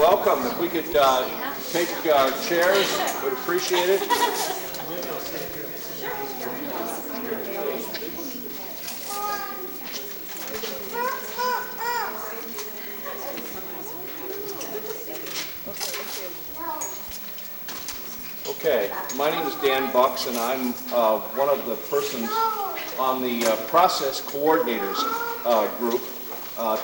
welcome. If we could take chairs, we'd appreciate it. Okay, my name is Dan Bucks, and I'm one of the persons on the process coordinators group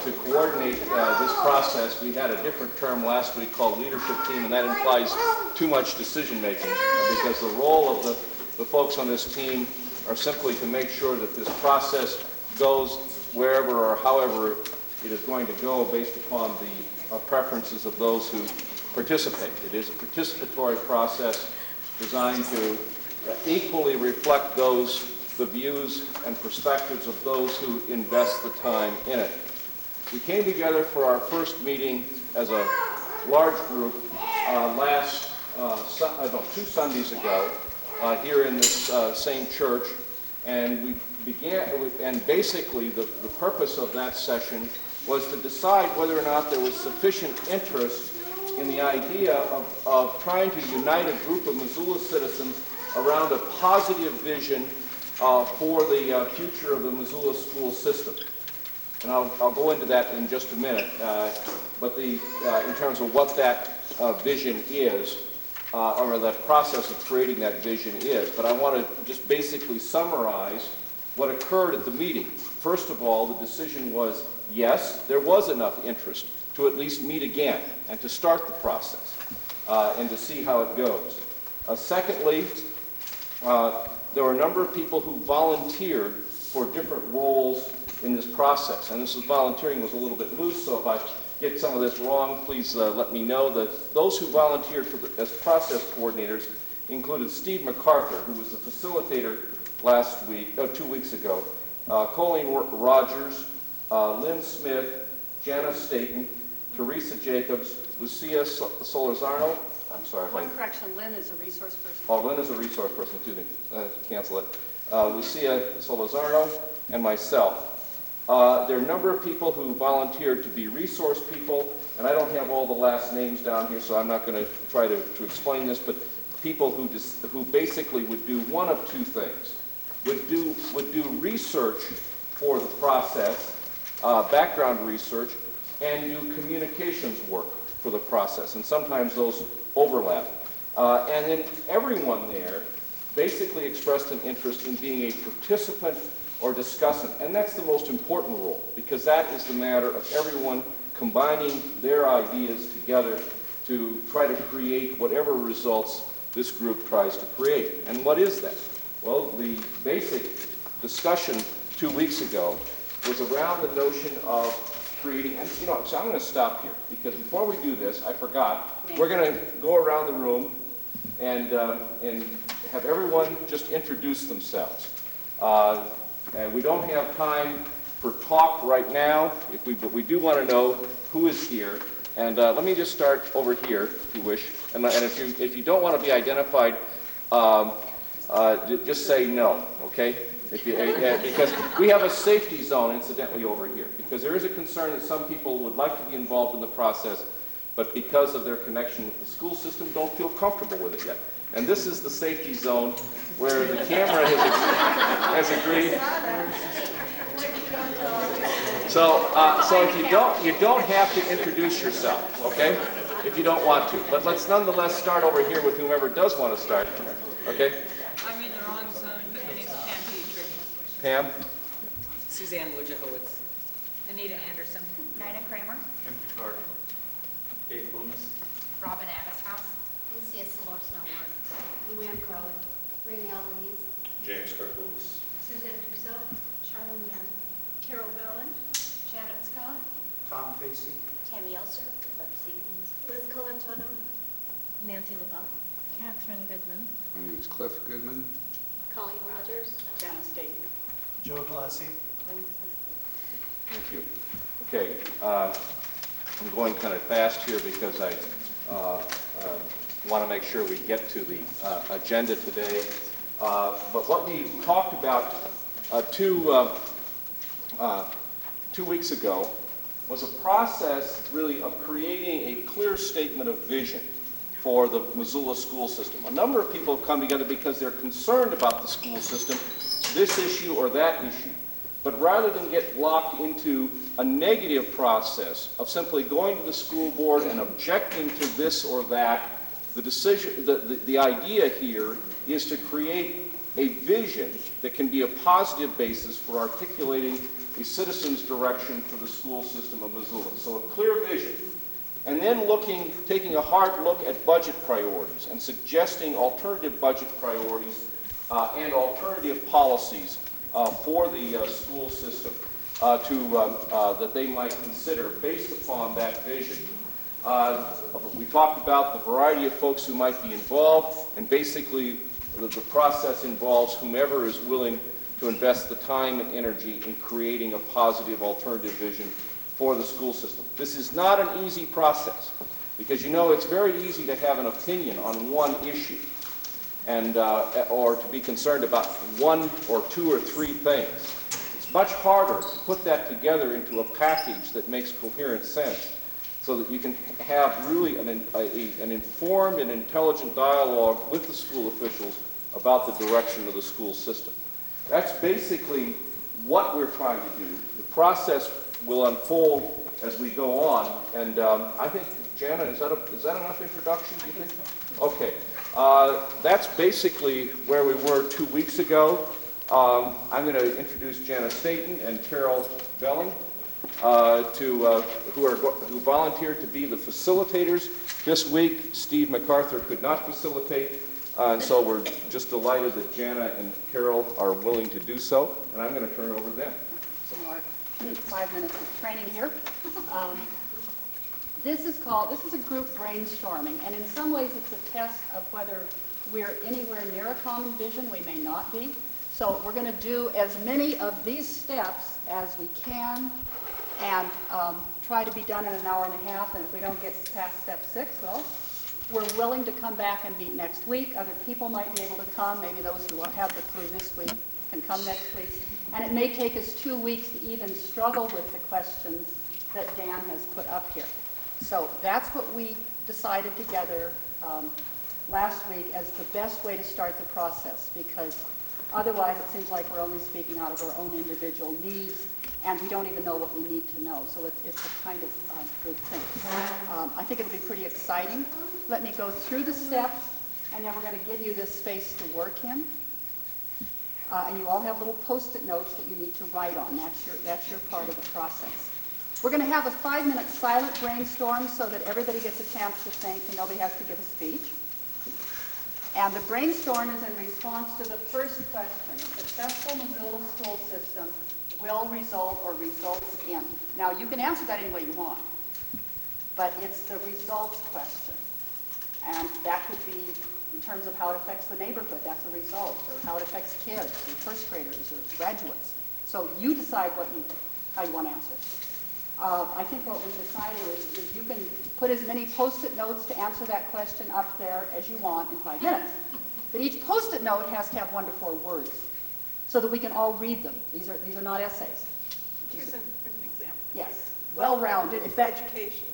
to coordinate this process. We had a different term last week called leadership team, and that implies too much decision making because the role of the folks on this team are simply to make sure that this process goes wherever or however it is going to go based upon the preferences of those who participate. It is a participatory process designed to equally reflect the views and perspectives of those who invest the time in it. We came together for our first meeting as a large group 2 Sundays ago here in this same church, and we began, and basically the purpose of that session was to decide whether or not there was sufficient interest in the idea of trying to unite a group of Missoula citizens around a positive vision for the future of the Missoula school system. And I'll go into that in just a minute, but in terms of what that vision is, or the process of creating that vision is. But I want to just basically summarize what occurred at the meeting. First of all, the decision was, yes, there was enough interest to at least meet again and to start the process and to see how it goes. Secondly, there were a number of people who volunteered for different roles in this process. And volunteering was a little bit loose, so if I get some of this wrong, please let me know. That those who volunteered as process coordinators included Steve MacArthur, who was the facilitator 2 weeks ago, Colleen Rogers, Lynn Smith, Jana Staten, Teresa Jacobs, Lucia Solorzano. I'm sorry. One correction, Lynn is a resource person. Oh, Lynn is a resource person, excuse me. Cancel it. Lucia Solorzano and myself. There are a number of people who volunteered to be resource people, and I don't have all the last names down here, so I'm not going to try to explain this, but people who basically would do one of two things. Would do research for the process, background research, and do communications work for the process, and sometimes those overlap. And then everyone there basically expressed an interest in being a participant or discussant, and that's the most important role, because that is the matter of everyone combining their ideas together to try to create whatever results this group tries to create. And what is that? Well, the basic discussion 2 weeks ago was around the notion of creating, and so I'm going to stop here, because before we do this, I forgot, we're going to go around the room and have everyone just introduce themselves. And we don't have time for talk right now, but we do want to know who is here. And let me just start over here, if you wish. And if you don't want to be identified, just say no, okay? Because we have a safety zone, incidentally, over here. Because there is a concern that some people would like to be involved in the process, but because of their connection with the school system, don't feel comfortable with it yet. And this is the safety zone where the camera has agreed. So if you don't have to introduce yourself, okay? If you don't want to. But let's nonetheless start over here with whomever does want to start. Okay? I'm in the wrong zone, but my name's Pam Dietrich. Pam? Suzanne Wojciechowicz. Anita Anderson. Nina Kramer. Kim Picard. Dave Loomis. Robin Abbashouse. Lucia Solorzano. Luann Crowley. Rainelle Louise. James Kirkwood. Suzanne Trousseau. Charlene Young. Carol Bellin. Janet Scott. Tom Facey. Tammy Elser. Barbara Seekins. Liz Colantono. Nancy LaBeouf. Catherine Goodman. My name is Cliff Goodman. Colleen Rogers. Jana Staten. Joe Glassie. Thank you. Okay, I'm going kind of fast here because I want to make sure we get to the agenda today. But what we talked about 2 weeks ago was a process really of creating a clear statement of vision for the Missoula school system. A number of people have come together because they're concerned about the school system, this issue or that issue. But rather than get locked into a negative process of simply going to the school board and objecting to this or that, the idea here is to create a vision that can be a positive basis for articulating a citizen's direction for the school system of Missoula. So a clear vision. And then taking a hard look at budget priorities and suggesting alternative budget priorities and alternative policies for the school system that they might consider based upon that vision. We talked about the variety of folks who might be involved, and basically the process involves whomever is willing to invest the time and energy in creating a positive alternative vision for the school system. This is not an easy process because it's very easy to have an opinion on one issue and or to be concerned about one or two or three things. It's much harder to put that together into a package that makes coherent sense so that you can have really an informed and intelligent dialogue with the school officials about the direction of the school system. That's basically what we're trying to do. The process will unfold as we go on, and I think, Jana, is that enough introduction, do you think? Okay. That's basically where we were 2 weeks ago. I'm going to introduce Jana Staten and Carol Bellin, who volunteered to be the facilitators this week. Steve MacArthur could not facilitate, and so we're just delighted that Jana and Carol are willing to do so, and I'm going to turn it over to them. Some more 5 minutes of training here. This is a group brainstorming, and in some ways it's a test of whether we're anywhere near a common vision. We may not be. So we're going to do as many of these steps as we can and try to be done in an hour and a half, and if we don't get past step 6, well, we're willing to come back and meet next week. Other people might be able to come. Maybe those who have the crew this week can come next week. And it may take us 2 weeks to even struggle with the questions that Dan has put up here. So that's what we decided together last week as the best way to start the process, because otherwise it seems like we're only speaking out of our own individual needs, and we don't even know what we need to know. So it's a kind of good thing. I think it'll be pretty exciting. Let me go through the steps, and then we're going to give you this space to work in. And you all have little Post-it notes that you need to write on. That's your part of the process. We're going to have a 5-minute silent brainstorm so that everybody gets a chance to think and nobody has to give a speech. And the brainstorm is in response to the first question. A successful Missoula school system will result or results in. Now, you can answer that any way you want, but it's the results question. And that could be in terms of how it affects the neighborhood, that's a result, or how it affects kids, or first graders, or graduates. So you decide how you want to answer. I think what we decided is you can put as many Post-it notes to answer that question up there as you want in 5 minutes. But each Post-it note has to have 1 to 4 words so that we can all read them. These are not essays. Here's an example. Yes, well-rounded. Education.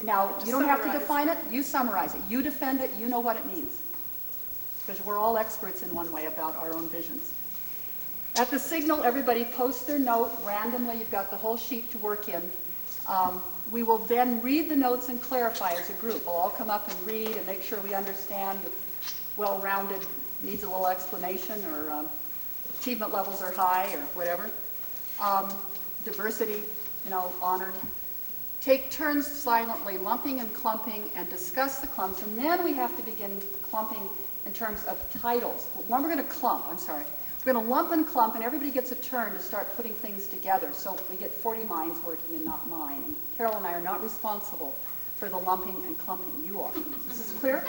Now, you don't have to define it. You summarize it. You defend it. You know what it means. Because we're all experts in one way about our own visions. At the signal, everybody posts their note randomly. You've got the whole sheet to work in. We will then read the notes and clarify as a group. We'll all come up and read and make sure we understand if well-rounded needs a little explanation, or achievement levels are high, or whatever. Diversity, honored. Take turns silently lumping and clumping and discuss the clumps, and then we have to begin clumping in terms of titles. When we're going to clump, we're going to lump and clump, and everybody gets a turn to start putting things together. So we get 40 minds working and not mine. And Carol and I are not responsible for the lumping and clumping. You are. This is clear?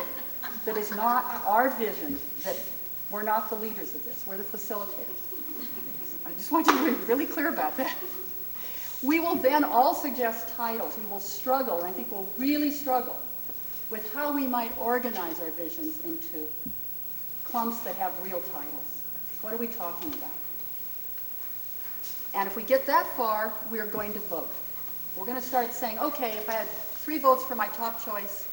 That is not our vision. That we're not the leaders of this. We're the facilitators. I just want you to be really clear about that. We will then all suggest titles. We will struggle, and I think we'll really struggle with how we might organize our visions into clumps that have real titles. What are we talking about? And if we get that far, we are going to vote. We're going to start saying, okay, if I had 3 votes for my top choice,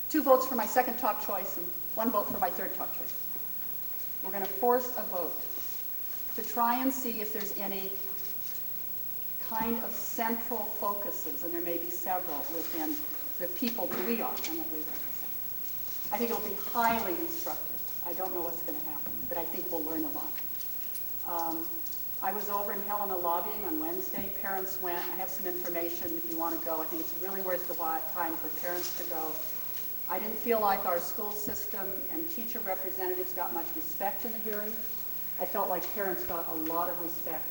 2 votes for my second top choice, and 1 vote for my third top choice. We're going to force a vote to try and see if there's any kind of central focuses, and there may be several within the people that we are and that we represent. I think it'll be highly instructive. I don't know what's going to happen, but I think we'll learn a lot. I was over in Helena lobbying on Wednesday. Parents went. I have some information if you want to go. I think it's really worth the time for parents to go. I didn't feel like our school system and teacher representatives got much respect in the hearing. I felt like parents got a lot of respect.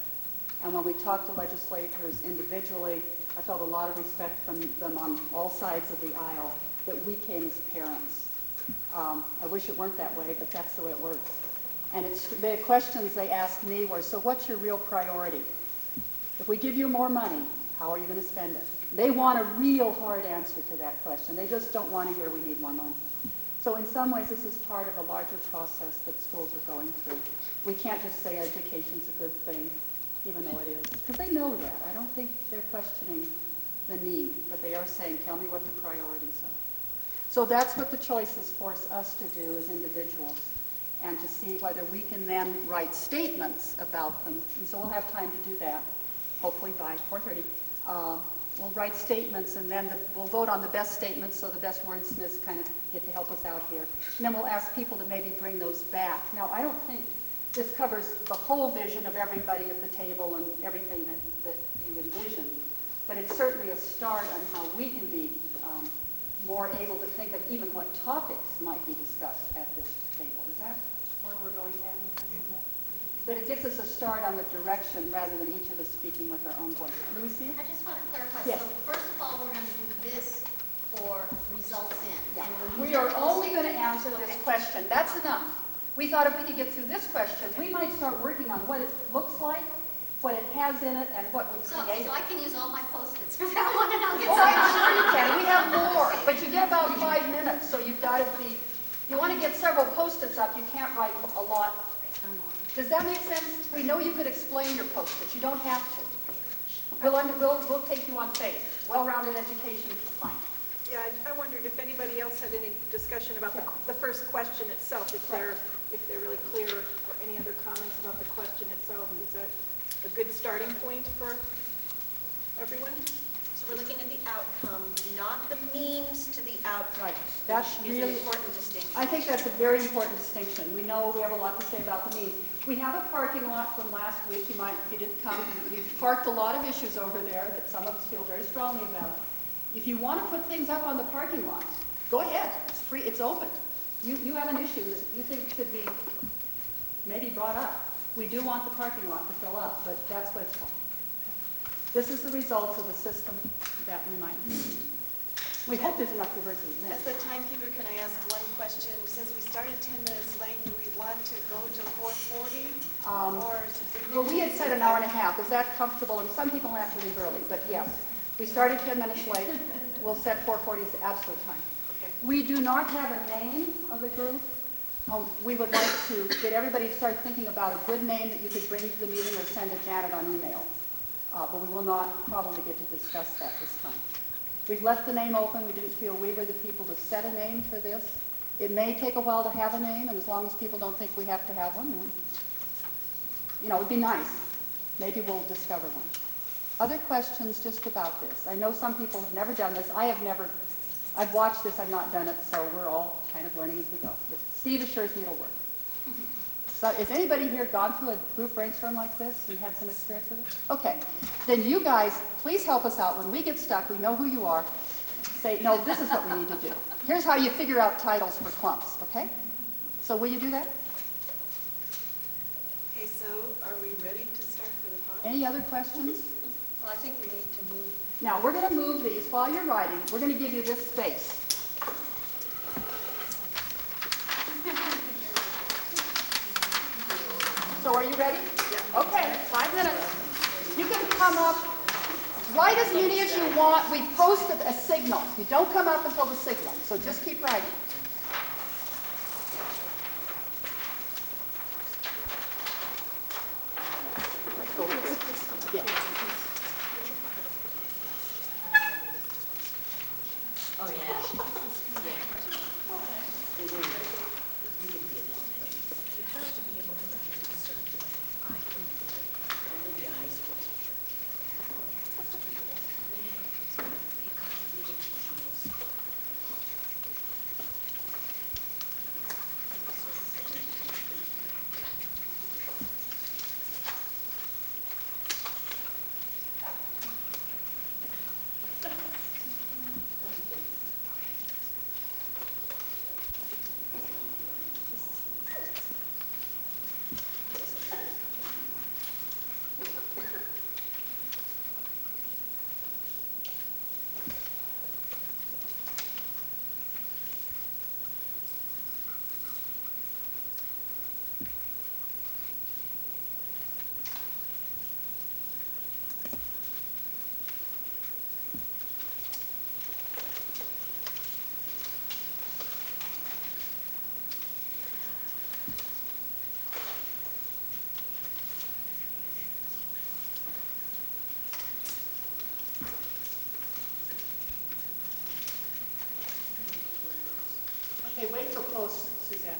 And when we talked to legislators individually, I felt a lot of respect from them on all sides of the aisle that we came as parents. I wish it weren't that way, but that's the way it works. And the questions they asked me were, so what's your real priority? If we give you more money, how are you going to spend it? They want a real hard answer to that question. They just don't want to hear we need more money. So in some ways, this is part of a larger process that schools are going through. We can't just say education's a good thing, even though it is. Because they know that. I don't think they're questioning the need, but they are saying, tell me what the priorities are. So that's what the choices force us to do as individuals, and to see whether we can then write statements about them. And so we'll have time to do that, hopefully by 4:30. We'll write statements, and then we'll vote on the best statements, so the best wordsmiths kind of get to help us out here. And then we'll ask people to maybe bring those back. Now, I don't think this covers the whole vision of everybody at the table and everything that you envision, but it's certainly a start on how we can be more able to think of even what topics might be discussed at this table. Is that where we're going down with this? But it gives us a start on the direction rather than each of us speaking with our own voice. Do we see it? I just want to clarify. Yes. So first of all, we're going to do this for results in. Yeah. And we'll We use are that only also- going to answer this Okay. question. That's enough. We thought if we could get through this question, we might start working on what it looks like, what it has in it, and what would So create it. I can use all my Post-its for that one, and I'll get Oh, I'm started. sure you can. We have more, but you get about 5 minutes, so you've got to be, you want to get several Post-its up, you can't write a lot. Does that make sense? We know you could explain your Post-its. You don't have to. We'll take you on faith. Well-rounded education is fine. Yeah, I wondered if anybody else had any discussion about the first question itself, if they're really clear, or any other comments about the question itself. Is that a good starting point for everyone? So we're looking at the outcome, not the means to the outcome. Right. That's which is really an important distinction. I think that's a very important distinction. We know we have a lot to say about the means. We have a parking lot from last week. You might, if you didn't come, we've parked a lot of issues over there that some of us feel very strongly about. If you want to put things up on the parking lot, go ahead. It's free. It's open. You have an issue that you think should be maybe brought up. We do want the parking lot to fill up, but that's what it's for. This is the results of the system that we might need. We hope there's enough diversity. As the timekeeper, can I ask one question? Since we started 10 minutes late, do we want to go to 4:40? Or Well, we had said an hour and a half. Is that comfortable? And some people have to leave early, but yes. We started 10 minutes late. We'll set 4:40 as the absolute time. Okay. We do not have a name of the group. We would like to get everybody to start thinking about a good name that you could bring to the meeting or send to Janet on email. But we will not probably get to discuss that this time. We've left the name open. We didn't feel we were the people to set a name for this. It may take a while to have a name, and as long as people don't think we have to have one, then, you know, it'd be nice. Maybe we'll discover one. Other questions just about this? I know some people have never done this. I've watched this, I've not done it, so we're all kind of learning as we go. But Steve assures me it'll work. So has anybody here gone through a group brainstorm like this and had some experience with it? Okay. Then you guys, please help us out. When we get stuck, we know who you are. Say, no, this is what we need to do. Here's how you figure out titles for clumps, okay? So will you do that? Okay, so are we ready to start for the fun? Any other questions? Well, I think we need to move. Now, we're going to move these while you're writing. We're going to give you this space. So are you ready? Yeah. Okay, 5 minutes. You can come up, write as many as you want. We posted a signal. You don't come up until the signal, so just keep writing. Let's go with this. Yeah.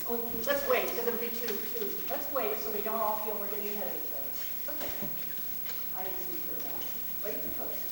Oh, let's wait, because it'll be two. Let's wait so we don't all feel we're getting ahead of each other. Okay. I am for that. Wait for folks.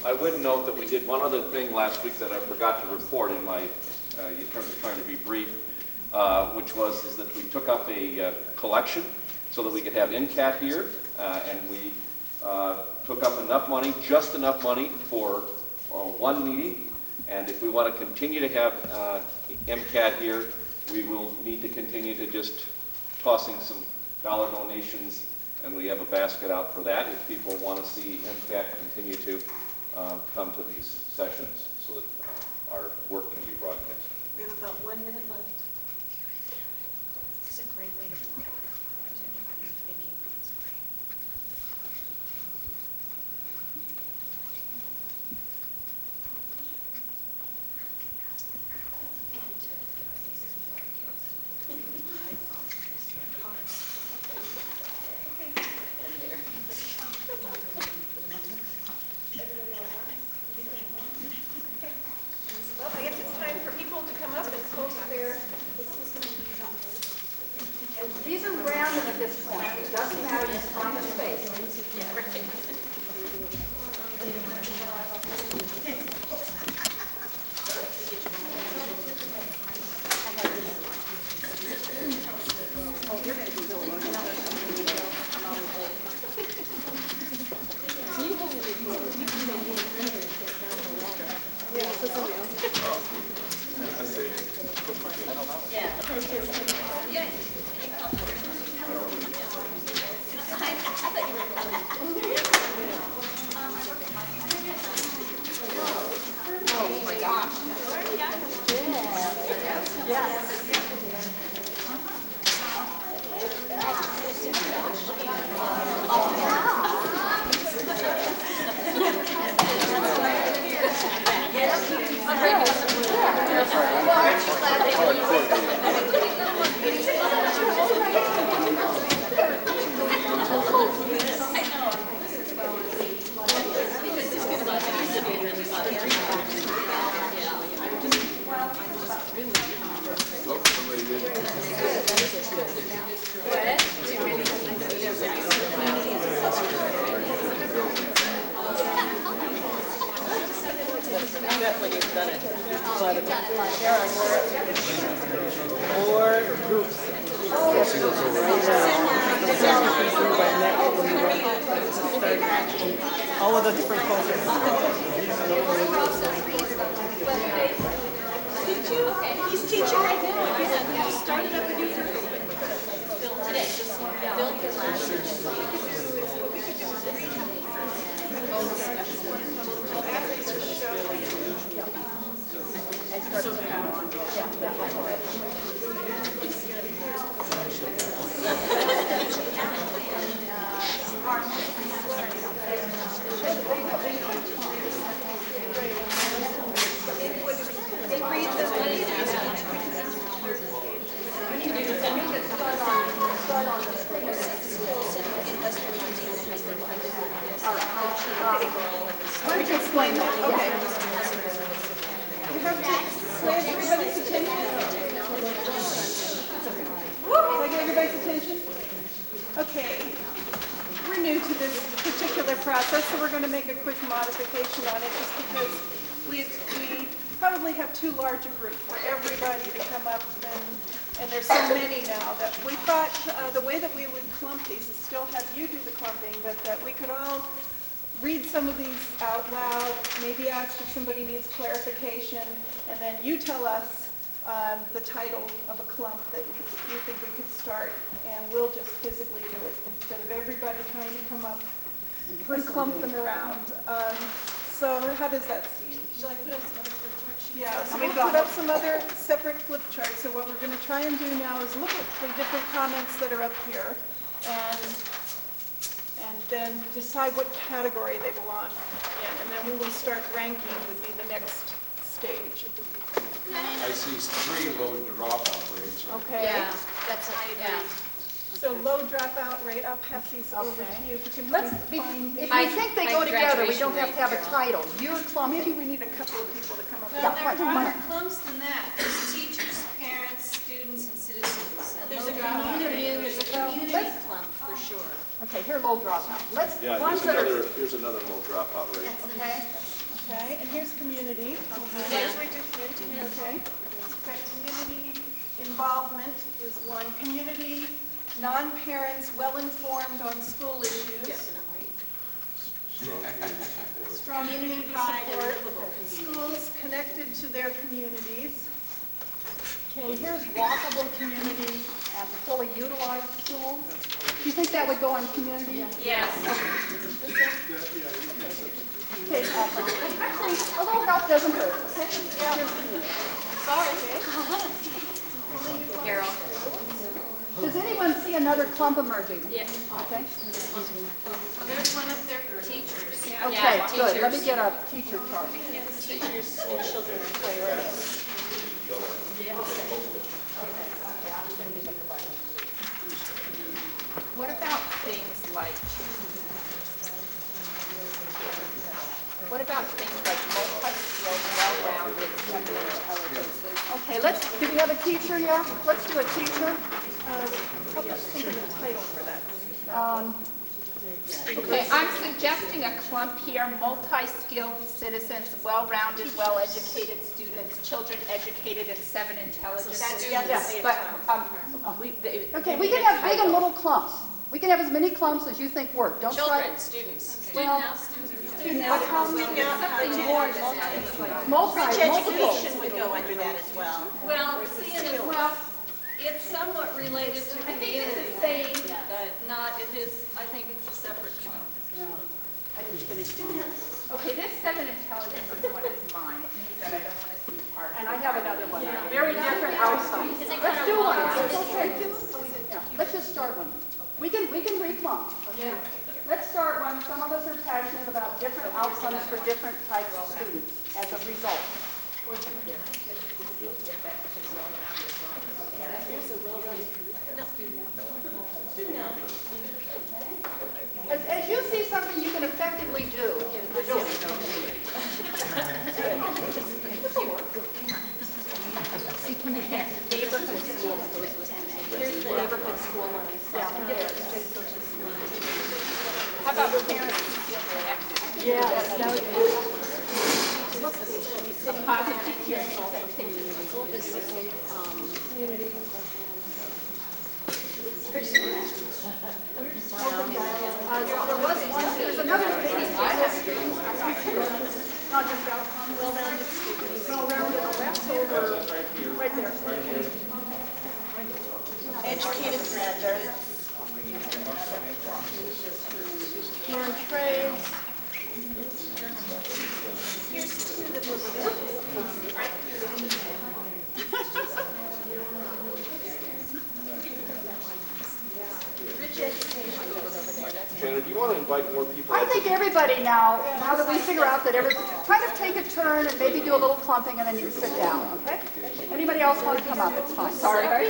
I would note that we did one other thing last week that I forgot to report in my, in terms of trying to be brief, which was that we took up a collection so that we could have NCAT here, and we took up enough money, just enough money for one meeting, and if we want to continue to have MCAT here, we will need to continue to just tossing some dollar donations, and we have a basket out for that if people want to see MCAT continue to come to these sessions so that our work can be broadcast. We have about 1 minute left. It's a great way to record. I'm thinking it's great. Well, I guess it's time for people to come up and post their, And these are random at this point. It doesn't matter, just find a space. Oh, you're going to be going on. Oh, my gosh. When you've done it. All of the different cultures. He's teaching right now. He started up a new group. Why don't you explain that? Okay. You have to grab everybody's attention. Can I get everybody's attention? Okay. We're new to this particular process, so we're going to make a quick modification on it just because we probably have too large a group for everybody to come up, and there's so many now that we thought the way that we would clump these is still have you do the clumping, but that we could all read some of these out loud, maybe ask if somebody needs clarification, and then you tell us the title of a clump that you think we could start, and we'll just physically do it instead of everybody trying to come up and clump them around. So how does that seem? Shall I put up some other flip charts? Yeah, so we put up some other separate flip charts. So what we're going to try and do now is look at the different comments that are up here and then decide what category they belong in. And then we will start ranking would be the next stage. I see 3 low dropout rates. Okay? Yeah, that's, yeah. So low dropout rate, I'll pass these over to you. If you can help me find If these. we think they go together, we don't have to have a title. You're clumping. Maybe we need a couple of people to come up. Well, Yeah, there right. are clumps than that. There's teachers, parents, students, and citizens. And There's low a dropout community, rate, there's a community let's- clump for sure. Okay, here, low dropout. Let's, Yeah, ones that are, here's another low dropout rate. okay, Okay, and here's community. Where's we do community? Okay. But community involvement is one. Community, non-parents, well-informed on school issues. Strong community support. Schools connected to their communities. Okay, here's walkable community and fully utilized schools. Do you think that would go on community? Yes. Okay, awesome. Actually, a little help doesn't hurt, okay? Sorry. Carol. does anyone see another clump emerging? Yes. Okay, Well, there's one up there for teachers. okay, good. Let me teachers. get a teacher chart. Teachers and children are priorities. What about things like, multi-skilled, well-rounded, separate intelligences? Okay, do we have a teacher here? Let's do a teacher. Help us think of a title for that. Okay, I'm suggesting a clump here, multi-skilled citizens, well-rounded, well-educated students, children educated in 7 intelligences. Yes, But, Okay, we can have big and little clumps. We can have as many clumps as you think work. Don't try. Children, students. Well, Something more multiple. education would go under that as well. Well, it's somewhat related to community. I think it's the same, but not, I think it's a separate clump. Okay, this 7 intelligences one is mine. It means that I don't want to see part. And I have another one. Very different outcomes. Let's do one. Okay. Yeah, let's just start one. We can reclump. Let's start one. Some of us are passionate about different outcomes for different types of students as a result. As you see something you can effectively do. Neighborhood school. Here's the neighborhood school one. How about parents who feel connected? Yes, that would be. A positive experience that takes There's another lady. Not just well-rounded students. Well-rounded, oh, that's over, right there. Educated graduates. Learn trades. Here's two that were rich education. Shannon, do you want to invite more people? I think everybody now that we figure out that kind of take a turn and maybe do a little clumping and then you can sit down, okay? Anybody else want to come up? It's fine. Sorry.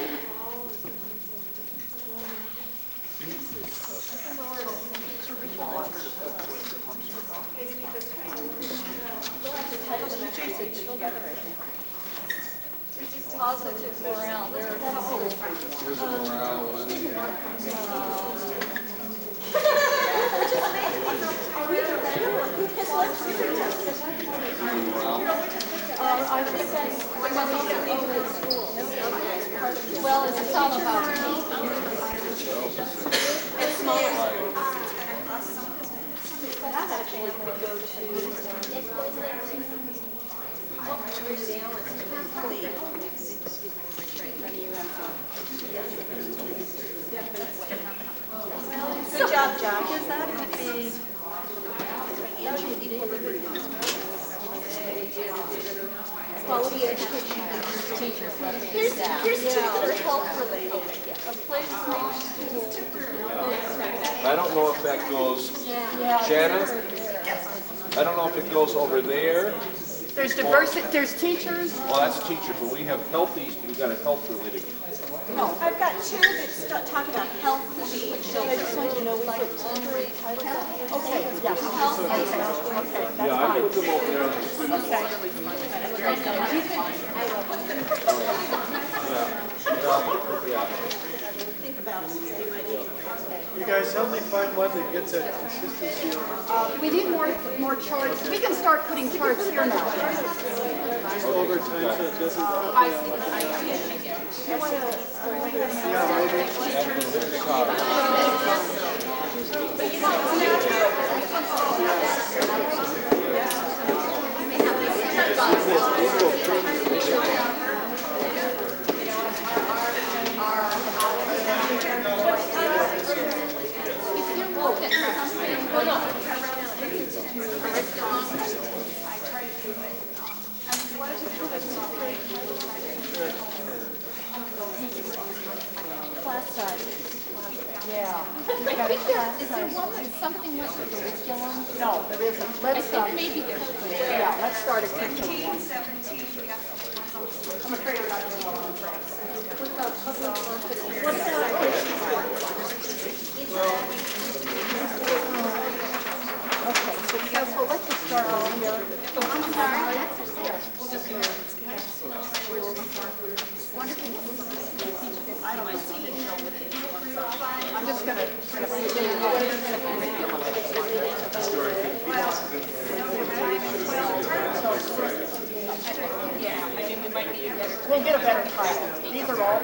Positive morale. There are a couple. Here's a morale one. I think that's well, it's all about it's smaller. Good job, John. Because that would be quality education teachers. Here's two that are health related. A place next to I don't know if that goes, Shannon? I don't know if it goes over there. There's diversity, there's teachers. Well, that's teachers, but we have we've got a health related. No, I've got two that talk about health for children. I just want to know like temporary titles. Okay, yes. Health. Okay, that's Yeah, I fine. put them over there. Yeah. Think about it. They might need. You guys help me find one that gets that consistency. We need more charts. We can start putting charts here now. Just over time so it doesn't. Yeah, maybe. Class size. Yeah. Is there one that's something with the curriculum? No, there isn't. Let's Maybe there's. yeah, let's start a curriculum. 15, 17, yeah. I'm afraid I'm not doing well on Okay, so let's just start over here. I'm sorry. I'm just going to we'll get a better title. These are all.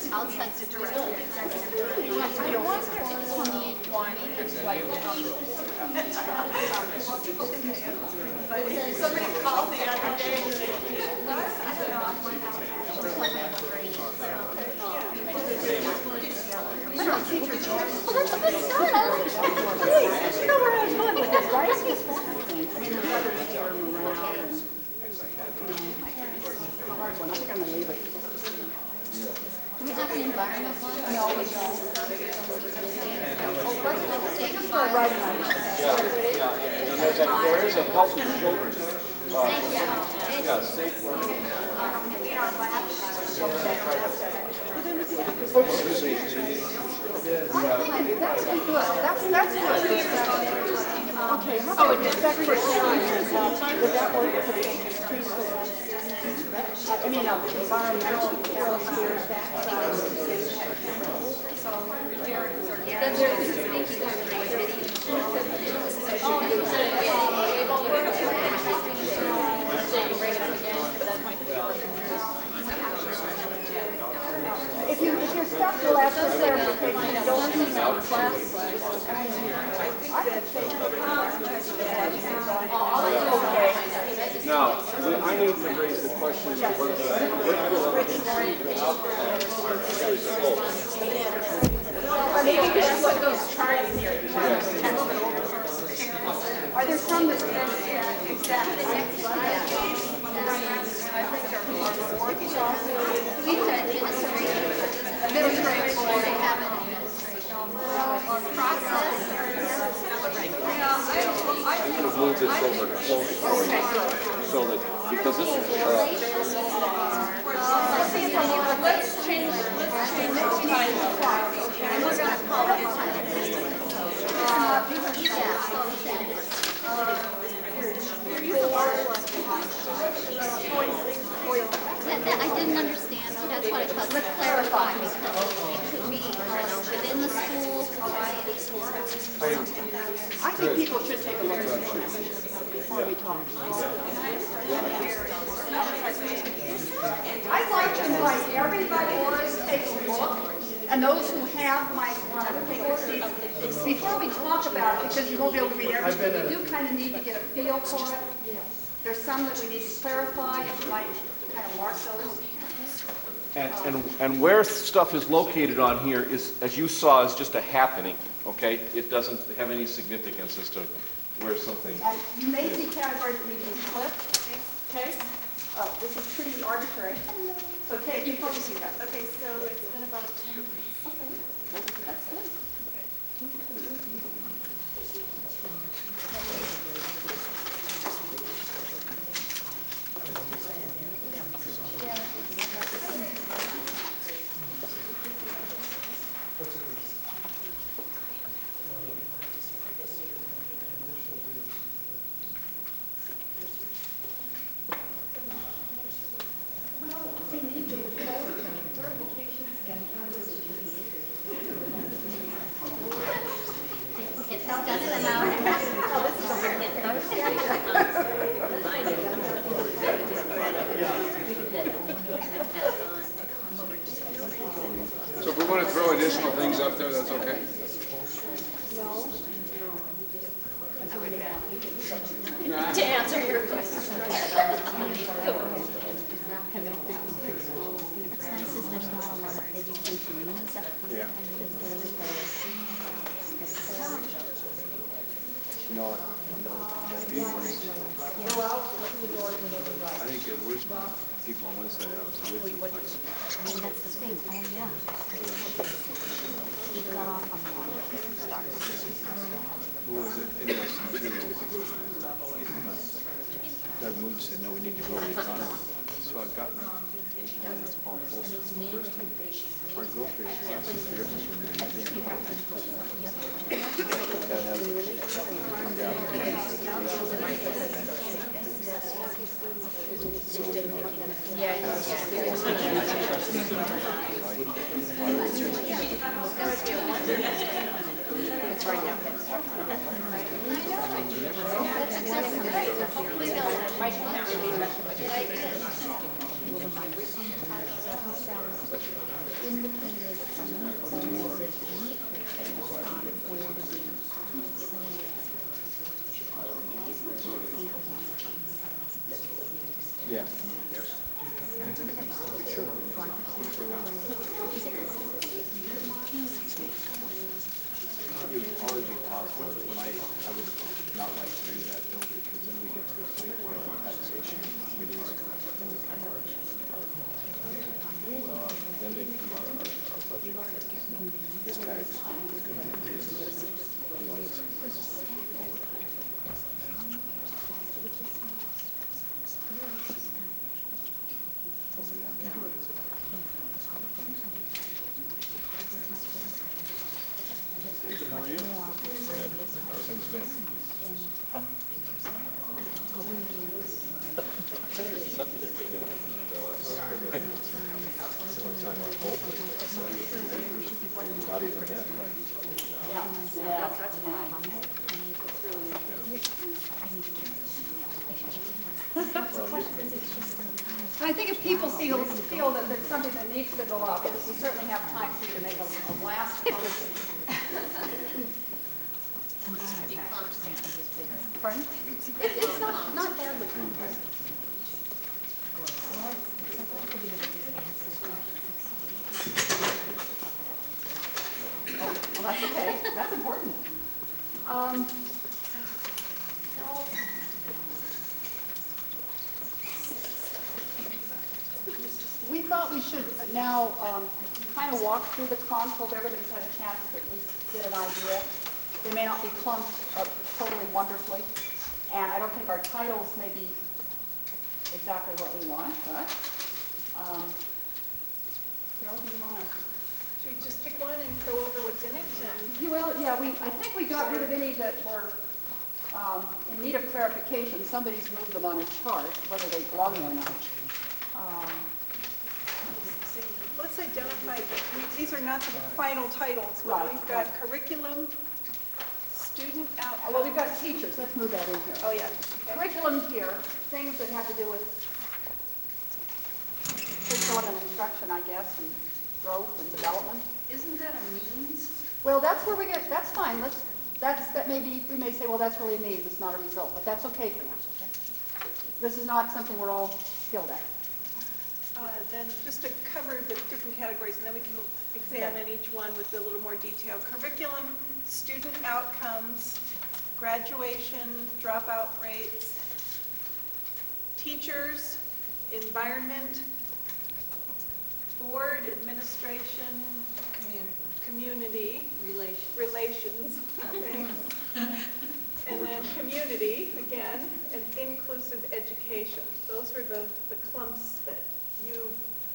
Outside the director. I wonder if 2820 is like. Somebody called the other day. Well, that's a good start. I like that. You know where I'm going with this, right? I mean, there's other term around and it's a hard one. I think I'm going to leave it. Do we have an environment one? No, we don't. Just start writing on it. Yeah. And there is a healthy children. Yeah, safe learning. That's good. That's good. Okay, how about respect for challenges? Would that work if it's preschool? I mean, environmental spheres, if you're stuck, you'll ask for clarification. You don't need to class. Now, I need to raise the question of Maybe we should put those charts here. Are there some that Administrative board, they have an process. I'm going to move this over closer so that, because this is, Let's change title. And we're going to call it I didn't understand, so that's what it was. Let's clarify, because it could be within the school, variety schools. I think people should take a look at it before we talk. I'd like to invite everybody to take a look, and those who have might want to take a seat. Before we talk about it, because you won't be able to read everything, you do kind of need to get a feel for it. There's some that we need to clarify, and you might kind of mark those. and where stuff is located on here is, as you saw, is just a happening, okay? It doesn't have any significance as to where something. And you may see categories that need to be flipped, okay? Oh, this is pretty arbitrary. So Kate, you focus you guys. Okay, so it's been about 10 minutes. That's good. So if we want to throw additional things up there, that's okay? To answer your question. What's nice is there's not a lot of education needs. Yeah. I think it was people on one side of the house. I mean, that's the thing. Oh, yeah. He got off on the wrong start. Who was it? Interesting too. Doug Mood said, no, we need to go to the economy. So I've gotten one that's Paul Folsom University. Our grocery is the last 2 years. That has come down to so, you know, It's right now. Hopefully they'll Right now. indicated some goals that he on where to be. yeah. It would always be possible, but I would not like to do that though, because then we get to a point where the taxation committees then become our then they become our budget committee. This tax is, you know, it's oh, yeah. Not even that. I think if people feel that there's something that needs to go up, we certainly have time for you to make a last comment. Pardon? It's not badly. Oh, well, that's okay. That's important. We thought we should now kind of walk through the clumps so everybody's had a chance to at least get an idea. They may not be clumped up totally wonderfully, and I don't think our titles may be exactly what we want, but Carol, do you want to? Should we just pick one and go over what's in it? And Well, yeah, I think we got rid of any that were in need of clarification. Somebody's moved them on a chart, whether they belong there or not. let's identify, these are not the final titles, but Right. we've got curriculum, student outcome. Well, we've got teachers. Let's move that in here. Oh, yeah. Curriculum here, things that have to do with curriculum and instruction, I guess, and growth and development. Isn't that a means? Well, that's where we get, that's fine. That may be, we may say, well, that's really a means, it's not a result, but that's okay for now. Okay? This is not something we're all skilled at. Then just to cover the different categories, and then we can examine each one with a little more detail. Curriculum, student outcomes, graduation, dropout rates, teachers, environment, board, administration, community, relations, okay. And then community, again, and inclusive education. Those were the clumps that you,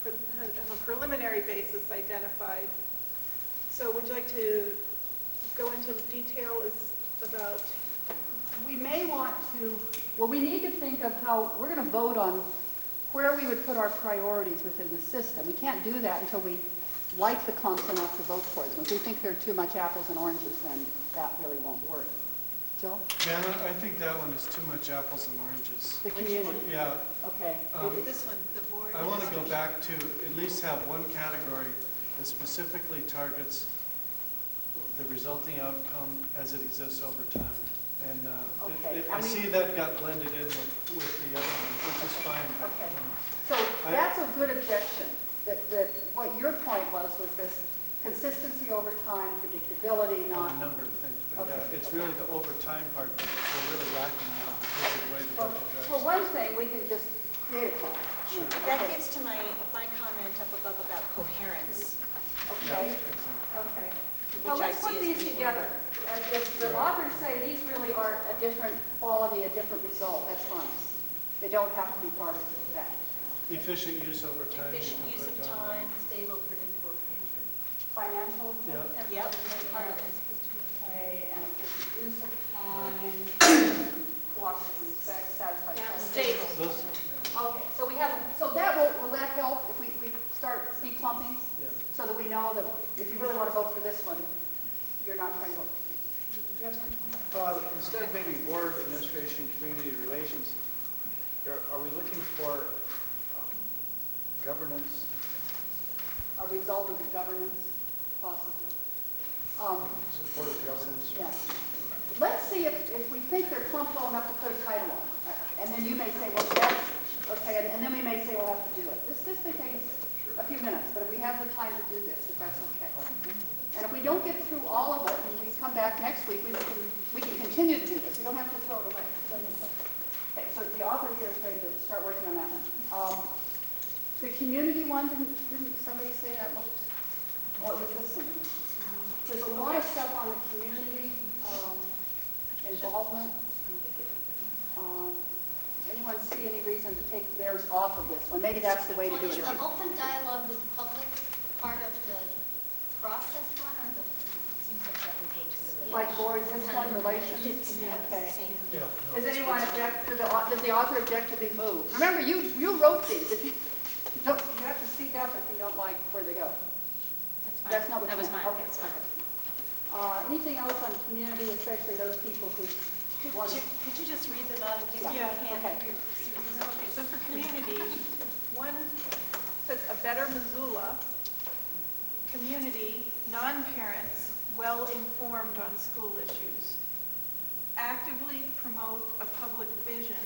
on a preliminary basis, identified. So would you like to go into detail about? We may want to, well, we need to think of how, we're going to vote on where we would put our priorities within the system. We can't do that until we like the clumps enough to vote for them. If we think they're too much apples and oranges, then that really won't work. Joe? Jana, I think that one is too much apples and oranges. The community. Yeah. Okay. This one, the board. I want to go back to at least have one category that specifically targets the resulting outcome as it exists over time. And Okay. I see that got blended in with the other one, which is fine. But, Okay. So that's a good objection. That what your point was this consistency over time, predictability, a not. number of things. But Okay. it's really the overtime part that we're really lacking now because of the way the budget For goes. one thing, we can just create a clump. Sure. That gets to my comment up above about coherence. Okay. Exactly. Okay. Well, Which I let's put see as these being together. If the authors say these really are a different quality, a different result, that's fine. They don't have to be part of that. Efficient use over time. Efficient you can use of put down there. time, stable, predictable future. Financial. Yeah. Yep. Part of it's supposed to be. Okay, and efficient use of time, cooperative respect, satisfaction. Stable. Those, Okay, so we have, so that will that help if we start declumping? yeah. So that we know that if you really want to vote for this one, you're not trying to vote. Do you have something? Instead of maybe board, administration, community relations, are we looking for governance? A result of the governance, possibly. Supportive governance? Yeah. Let's see if we think they're clumped low enough to put a title on. And then you may say, well, that's, okay, and then we may say we'll have to do it. This may take us a few minutes, but if we have the time to do this, if that's okay. And if we don't get through all of it, and we come back next week, we can continue to do this. We don't have to throw it away. Okay, so the author here is ready to start working on that one. The community one, didn't somebody say that looked, oh, it was this one. There's a lot of stuff on the community involvement. Anyone see any reason to take theirs off of this one? Maybe that's the way to do Is it. the open dialogue with the public part of the process one, or the, it seems like Like boards, this one, relations? Okay. Yeah. Does anyone object to does the author object to these moves? Remember, you wrote these. If you you have to speak up if you don't like where they go. That's not what That you was meant. mine. Okay, okay. Anything else on community, especially those people who want to? Could you just read them out in case you Yeah, can't? okay. Okay, so for community, one says a better Missoula, community, non-parents, well-informed on school issues, actively promote a public vision,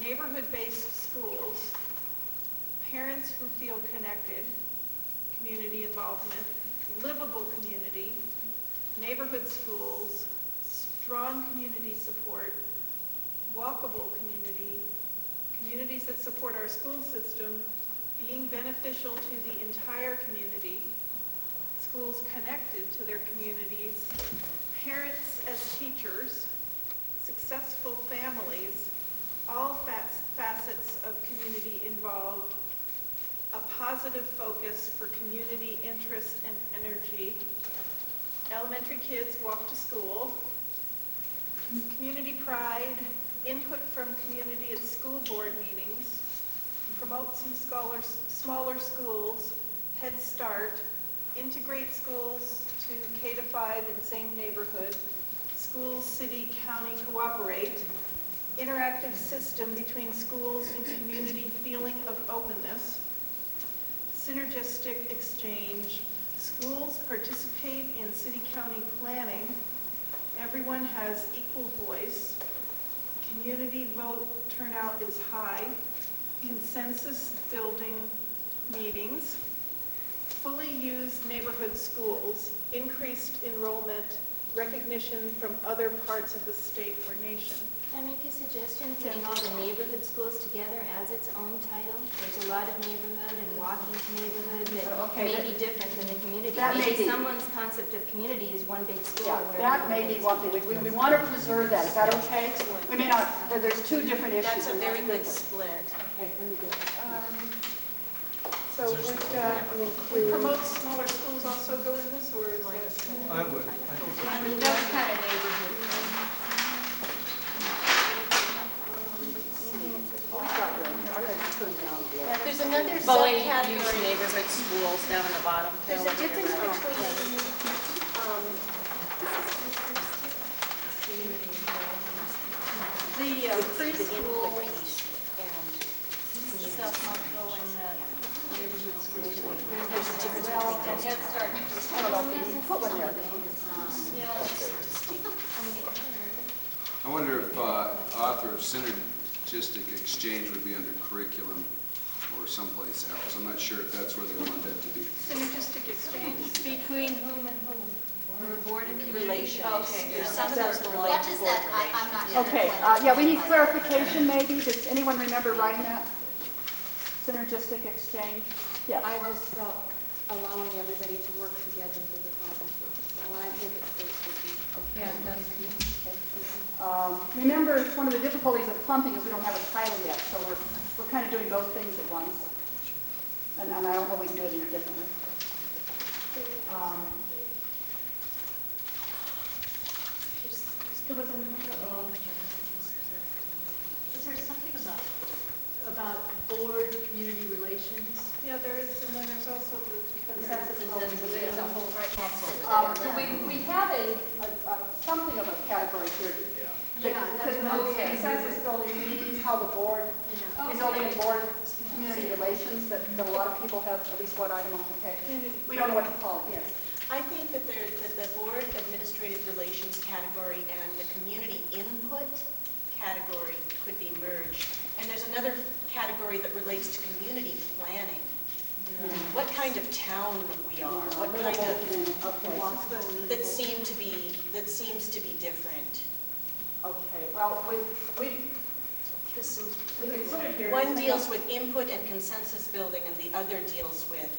neighborhood-based schools, parents who feel connected, community involvement, livable community, neighborhood schools, strong community support, walkable community, communities that support our school system, being beneficial to the entire community, schools connected to their communities, parents as teachers, successful families, all facets of community involved, a positive focus for community interest and energy, elementary kids walk to school, community pride, input from community at school board meetings, promote some smaller schools, Head Start, integrate schools to K-5 in same neighborhood, schools, city, county cooperate, interactive system between schools and community feeling of openness, synergistic exchange, schools participate in city-county planning, everyone has equal voice, community vote turnout is high, consensus building meetings, fully used neighborhood schools, increased enrollment, recognition from other parts of the state or nation. Can I make a suggestion? Putting all the neighborhood schools together as its own title. There's a lot of neighborhood and walking to neighborhood that may be different than the community. That may Maybe be. someone's concept of community is one big school. Yeah, where that may be one thing. We want to preserve that. Is that okay? We may not, there's two different issues. That's a and very good one. split. Okay, let me do it. So would promote smaller schools also go in this, or is that? I would. I think I mean, that's kind of neighborhood. There's another Fully used subcategory. neighborhood schools down in the bottom. There's a difference between, The preschool stuff might go in that neighborhood school. There's a difference. Well, and Head Start, I don't know if you can put one there. I wonder if author of synergistic exchange would be under curriculum or someplace else. I'm not sure if that's where they want that to be. Synergistic exchange? Between whom and whom? Board and relations. Okay. There's some of those relate What to is board that? I'm relations. not sure. Okay, yeah, we need clarification maybe. Does anyone remember writing that? Synergistic exchange? Yes. I just felt allowing everybody to work together for the problem. When I think it would be. Remember, one of the difficulties of clumping is we don't have a title yet, so we're kind of doing both things at once. And I don't know if we can do it any differently. There was another, Is there something about board community relations? Yeah, there is, and then there's also the consensus There's building. a whole right So we have something of a category here. Yeah, that's okay. Consensus building meetings, how the board, building and board community relations, that a lot of people have at least one item on, okay? We don't know what to call it, yes. I think that the board administrative relations category and the community input category could be merged. And there's another category that relates to community planning. What kind of town we are, what kind of, that seems to be different. Okay, well, we can sort of hear. One deals with input and consensus building, and the other deals with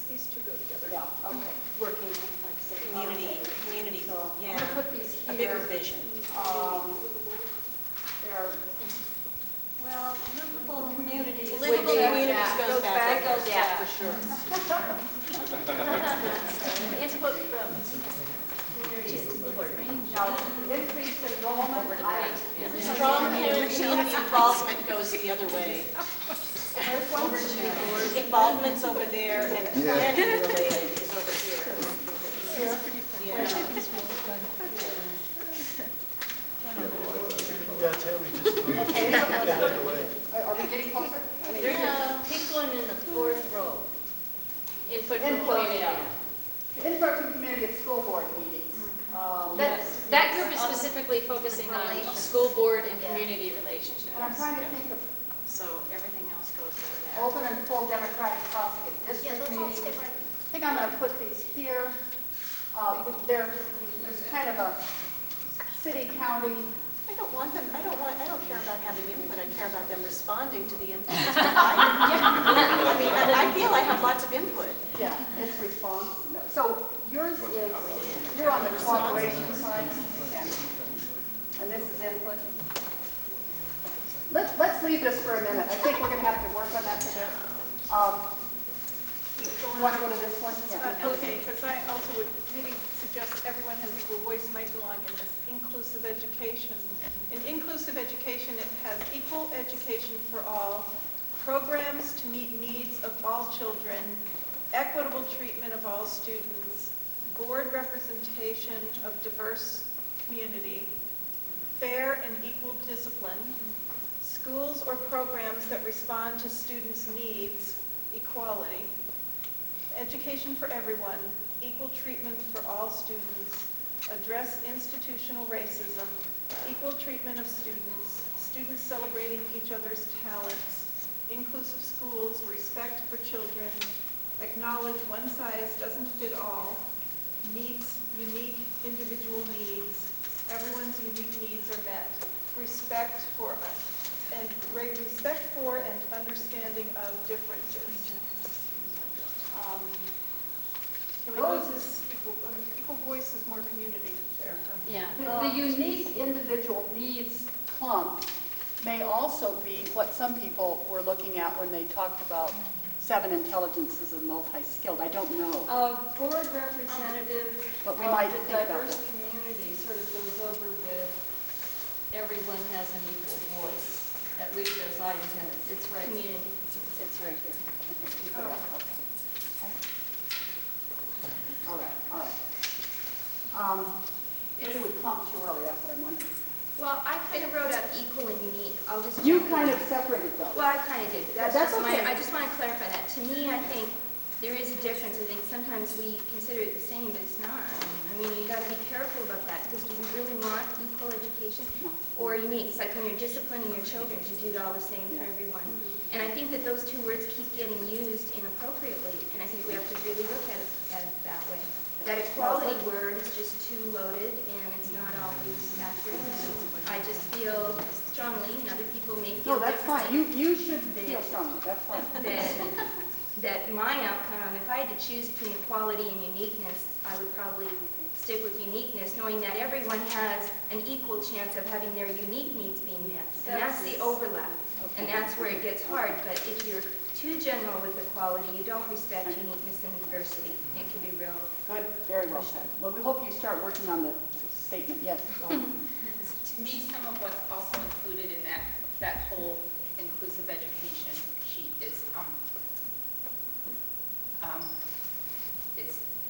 these two go together. Yeah, okay. Working on, like, say, community, So, I'm yeah, gonna put these a bigger here. vision. There are Well, livable communities. Livable communities goes back. Goes Yeah, back. for sure. Input from Now, increased enrollment, Strong community involvement goes the other way. Over to involvement's over there and planning related is over here. Yeah. Yeah, Tammy, just get out of the way. are we getting closer? Pick one in the fourth row. Input from Input, community. yeah. Input from community at school board meetings. That group is specifically focusing on school board and community relationships. And I'm trying to think of So everything else goes over there. open and full democratic process at Yeah, district those all meetings. stay right. I think I'm going to put these here. There's kind of a city, county. I don't want them, I don't care about having input, I care about them responding to the input. I mean, I feel I have lots of input. Yeah, it's response. So yours is, you're on the cooperation side, and this is input. Let's leave this for a minute. I think we're going to have to work on that for this. You want to go to this one? Yeah. Okay, because I also would maybe suggest everyone has equal voice might belong in this inclusive education. In inclusive education, it has equal education for all, programs to meet needs of all children, equitable treatment of all students, board representation of diverse community, fair and equal discipline, schools or programs that respond to students' needs, equality, education for everyone, equal treatment for all students, address institutional racism, equal treatment of students, students celebrating each other's talents, inclusive schools, respect for children, acknowledge one size doesn't fit all, meets unique individual needs, everyone's unique needs are met, respect for and understanding of differences. Can we go to this equal voice is more community there? Yeah. The unique individual needs clump may also be what some people were looking at when they talked about 7 intelligences and multi-skilled. I don't know. Board representative But we of might the think about diverse that. community sort of goes over with everyone has an equal voice, at least as I intended. It's right. Community. It's right here. Okay, you put it up. Okay. All right. Maybe we clumped too early, that's what I'm wondering. Well, I kind of wrote out equal and unique. I'll just. You jump kind in. of separated those. Well, I kind of did. That's Just okay. I just want to clarify that. To me, I think there is a difference. I think sometimes we consider it the same, but it's not. I mean, you got to be careful about that, because do we really want equal education or unique? It's like when you're disciplining your children to do it all the same for everyone. And I think that those two words keep getting used inappropriately, and I think we have to really look at it that way. That equality word is just too loaded, and it's not always accurate. I just feel strongly, and other people may feel No, that's fine. differently, You should feel strongly, that's fine. that my outcome, if I had to choose between equality and uniqueness, I would probably stick with uniqueness, knowing that everyone has an equal chance of having their unique needs being met. And that's the overlap, and that's where it gets hard. But if you're too general with equality, you don't respect uniqueness and diversity. It can be real. Good, very well said. Well, we hope you start working on the statement, yes. To me, some of what's also included in that whole inclusive education sheet is,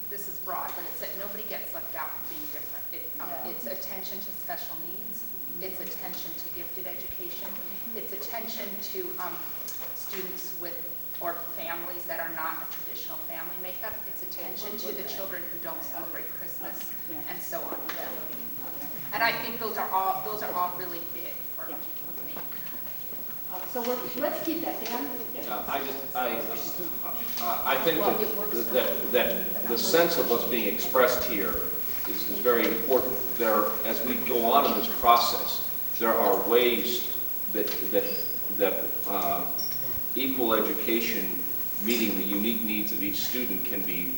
this is broad, but it's that nobody gets left out for being different. It's attention to special needs. It's attention to gifted education. It's attention to students with or families that are not a traditional family makeup. It's attention to the children who don't celebrate Christmas, and so on. And I think those are all really big for me. So let's keep that down. I think that the sense of what's being expressed here is very important. As we go on in this process, there are ways that equal education, meeting the unique needs of each student, can be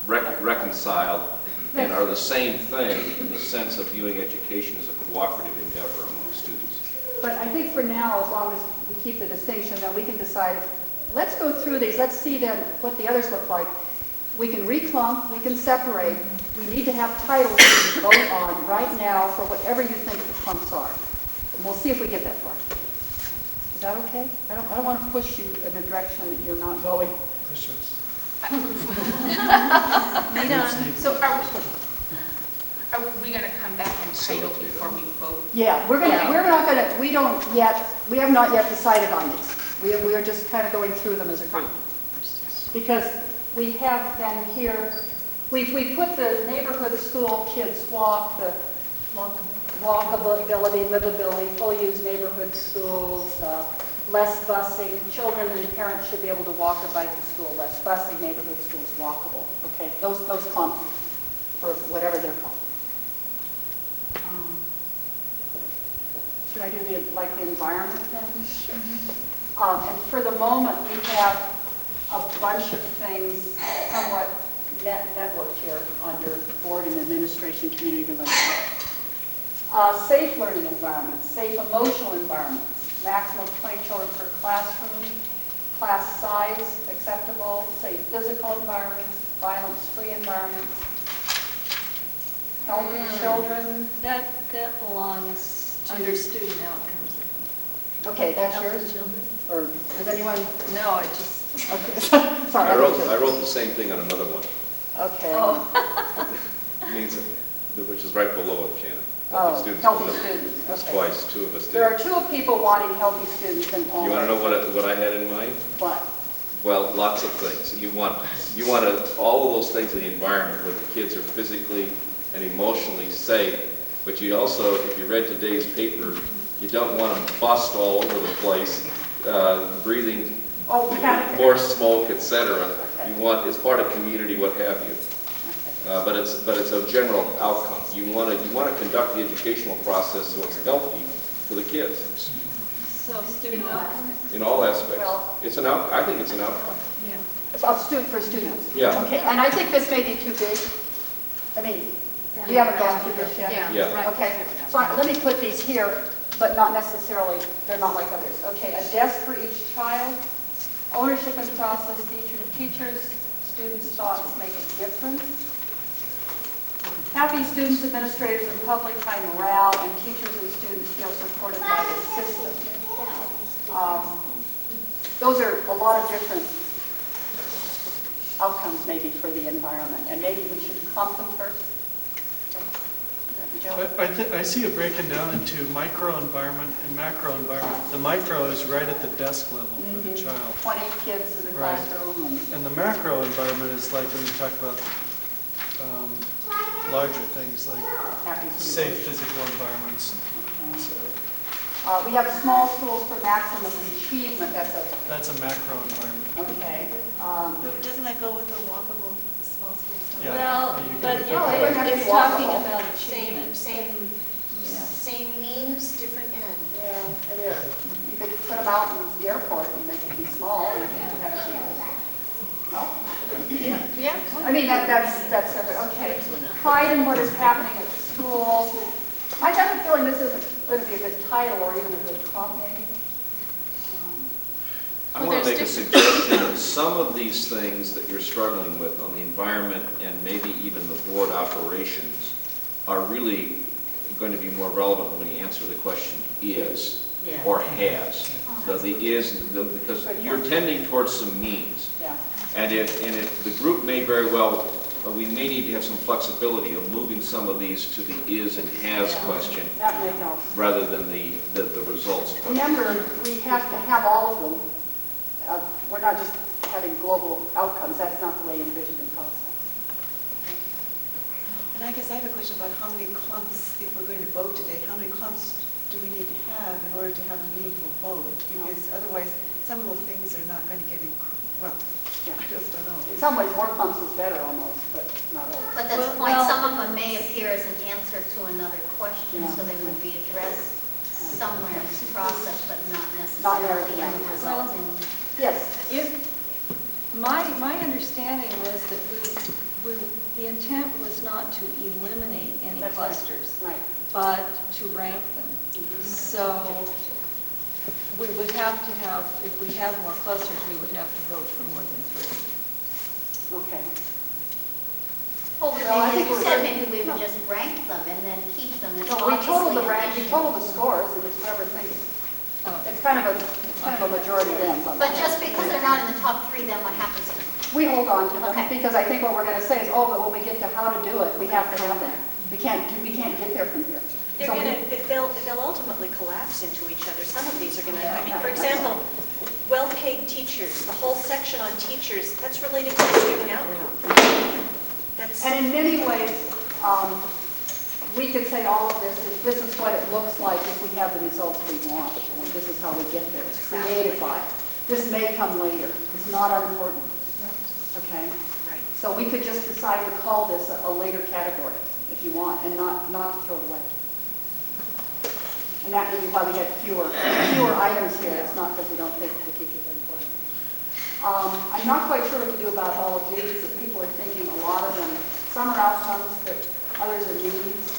reconciled and are the same thing in the sense of viewing education as a cooperative endeavor among students. But I think for now, as long as we keep the distinction, then we can decide, let's go through these, let's see then what the others look like. We can reclump, we can separate. We need to have titles we can vote on right now for whatever you think the clumps are. And we'll see if we get that far. Is that okay? I don't want to push you in a direction that you're not going. Push us. So are we going to come back and title before we vote? Yeah, we have not yet decided on these. We are just kind of going through them as a group. Because we have then here, we put the neighborhood school kids walk, the walkability, livability, fully used neighborhood schools, less busing, children and parents should be able to walk or bike to school, less busing, neighborhood schools walkable. Okay, those clump for whatever they're called. Should I do the environment then? Sure. And for the moment, we have a bunch of things somewhat networked here under board and administration community relations. Safe learning environments, safe emotional environments, maximum of 20 children per classroom, class size acceptable, safe physical environments, violence-free environments, healthy children. That belongs under student outcomes. Okay, that's yours? Or does anyone? No, I just, Okay, sorry. I wrote the same thing on another one. Okay. It means, which is right below it, Shannon. Oh, Students. healthy students. That's Okay. twice, two of us did. There are two people wanting healthy students in all. You want to know what I had in mind? What? Well, lots of things. You want all of those things in the environment where the kids are physically and emotionally safe, but you also, if you read today's paper, you don't want them bust all over the place, breathing more smoke, etc. You want, it's part of community, what have you. But it's a general outcome. You want to conduct the educational process so it's healthy for the kids so student outcomes. in all aspects. Well, I think it's an outcome. Yeah. For students. Yeah. Okay, and I think this may be too big. I mean, we haven't gone through this yet. Yeah. Right. Okay, so let me put these here, but not necessarily, they're not like others. Okay, a desk for each child, ownership and process, teachers, students' thoughts make a difference. Happy students, administrators, and public, high morale, and teachers and students feel supported by the system. Those are a lot of different outcomes maybe for the environment, and maybe we should clump them first. Okay. I see it breaking down into micro environment and macro environment. The micro is right at the desk level for the child. 20 kids in the Right. classroom. And the macro environment is like when you talk about larger things like Happy students. safe physical environments. Okay. So We have small schools for maximum achievement. that's a macro environment. Okay. Doesn't that go with the walkable small school stuff? Yeah. Well, but No, it wouldn't have to be it's talking walkable. about Same achievement. means, different end. Yeah, it is. You could put them out in the airport and they could be small and you could have achievement. No? Yeah. I mean, that's separate. Okay. Pride in what is happening at school. I have a feeling this isn't going to be a good title or even a good clump maybe. I want to make a suggestion that some of these things that you're struggling with on the environment and maybe even the board operations are really going to be more relevant when you answer the question is or has. Because you're tending towards some means. Yeah. And if the group may very well, we may need to have some flexibility of moving some of these to the is and has question That may help. rather than the results question. Remember, we have to have all of them. We're not just having global outcomes. That's not the way you envision the process. And I guess I have a question about how many clumps, if we're going to vote today, how many clumps do we need to have in order to have a meaningful vote? Because otherwise, some of those things are not going to get, well, I just don't know. In some ways, more clumps is better almost, but not always. But that's the point, some of them may appear as an answer to another question, so they would be addressed somewhere in this process, but not necessarily in the resulting. Yes. My understanding was that the intent was not to eliminate any That's right. clusters, Right. but to rank them. So we would have to have, if we have more clusters, we would have to vote for more than 3. Okay. Well, Well, I think maybe we're- instead, maybe we would just rank them and then keep them as No, we totaled the obviously rank, we efficient. totaled the scores, and it's whoever thinks, Oh. it's kind of a majority wins on But that. just because they're not in the top 3, then what happens to them? We hold on to them, Okay. because I think what we're gonna say is, oh, but when we get to how to do it, we have to have that. We can't get there from here. They're So we- gonna, they'll ultimately collapse into each other. Some of these are gonna, I mean, Yeah. for example, well-paid teachers, the whole section on teachers, that's related to student outcome. That's, And in many ways, we could say all of this is what it looks like if we have the results we want. You know, this is how we get there. It's created by it. This may come later. It's not unimportant. Okay? right. So we could just decide to call this a later category, if you want, and not to throw it away. And that may be why we had fewer items here. It's not because we don't think the teachers are important. I'm not quite sure what to do about all of these. If people are thinking a lot of them, some are outcomes, but others are needs.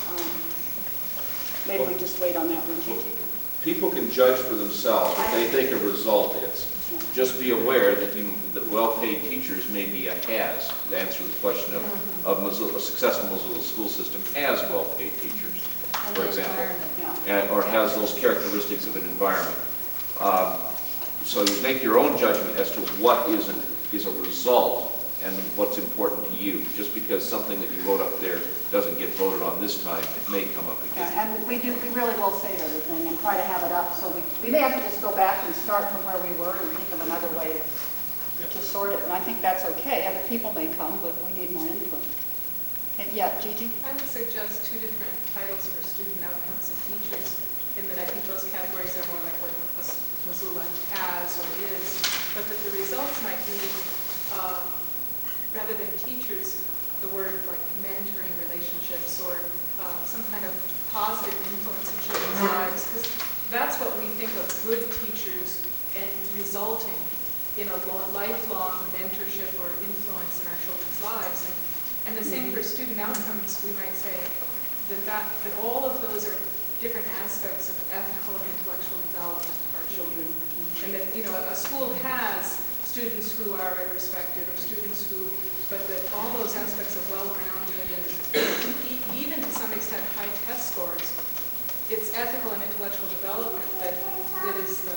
Maybe we just wait on that one. Gigi? People can judge for themselves what they think a result is. Just be aware that well-paid teachers may be a has. To answer the question of Missoula, a successful Missoula school system has well-paid teachers, for example, or has those characteristics of an environment. So you make your own judgment as to what is a result and what's important to you. Just because something that you wrote up there doesn't get voted on this time, it may come up again. Yeah, and we really will save everything and try to have it up. So we may have to just go back and start from where we were and think of another way to sort it. And I think that's okay. Other people may come, but we need more input. And yeah, Gigi? I would suggest 2 different titles for student outcomes and teachers, in that I think those categories are more like what Missoula has or is, but that the results might be, rather than teachers, the word like mentoring relationships or some kind of positive influence in children's lives, because that's what we think of good teachers and resulting in a lifelong mentorship or influence in our children's lives. And the same for student outcomes, we might say that all of those are different aspects of ethical and intellectual development for our children. And that, you know, a school has students who are respected or students who, but that all those aspects are well-rounded and even to some extent high test scores, it's ethical and intellectual development that is the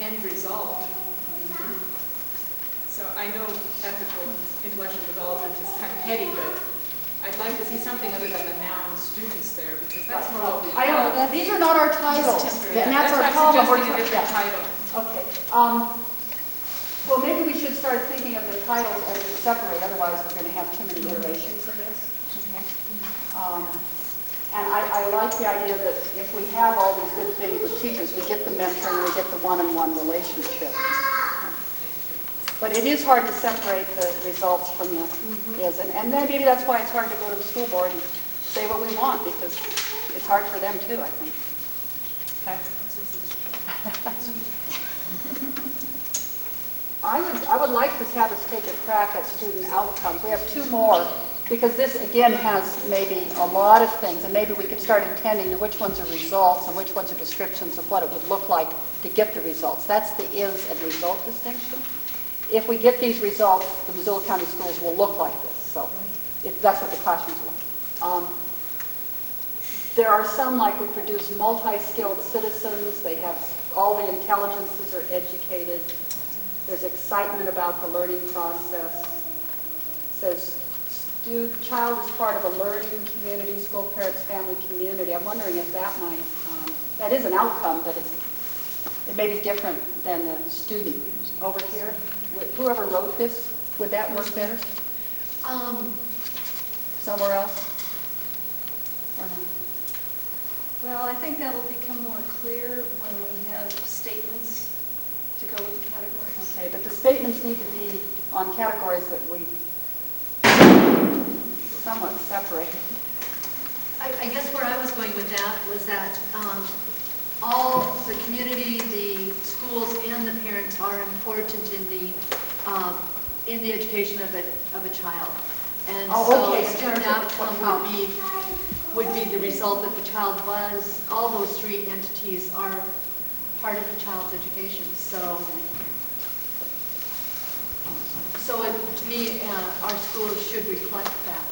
end result. So I know ethical and intellectual development is kind of heady, but I'd like to see something other than the noun students there, because that's more what we I know, these are not our titles. And that's our problem. We're suggesting a different title. Okay. Well, maybe we should start thinking of the titles as we separate, otherwise we're going to have too many iterations of this. Okay. And I like the idea that if we have all these good things with teachers, we get the mentoring, we get the one-on-one relationship. But it is hard to separate the results from the is. And then maybe that's why it's hard to go to the school board and say what we want, because it's hard for them too, I think. Okay? I would like to have us take a crack at student outcomes. We have 2 more, because this again has maybe a lot of things, and maybe we could start intending to which ones are results and which ones are descriptions of what it would look like to get the results. That's the is and result distinction. If we get these results, the Missoula County schools will look like this. So that's what the classrooms are like. There are some, like we produce multi-skilled citizens. They have all the intelligences are educated. There's excitement about the learning process. It says, child is part of a learning community, school, parents, family, community. I'm wondering if that might, that is an outcome, but it may be different than the student over here. Whoever wrote this, would that work better? Somewhere else? Or not? Well, I think that'll become more clear when we have statements to go with the categories. Okay, but the statements need to be on categories that we somewhat separate. I guess where I was going with that was that all the community, the schools, and the parents are important in the education of a child. And Oh, so okay, in student terms of outcome would be the result that the child was, all those three entities are part of the child's education. So to me, our schools should reflect that.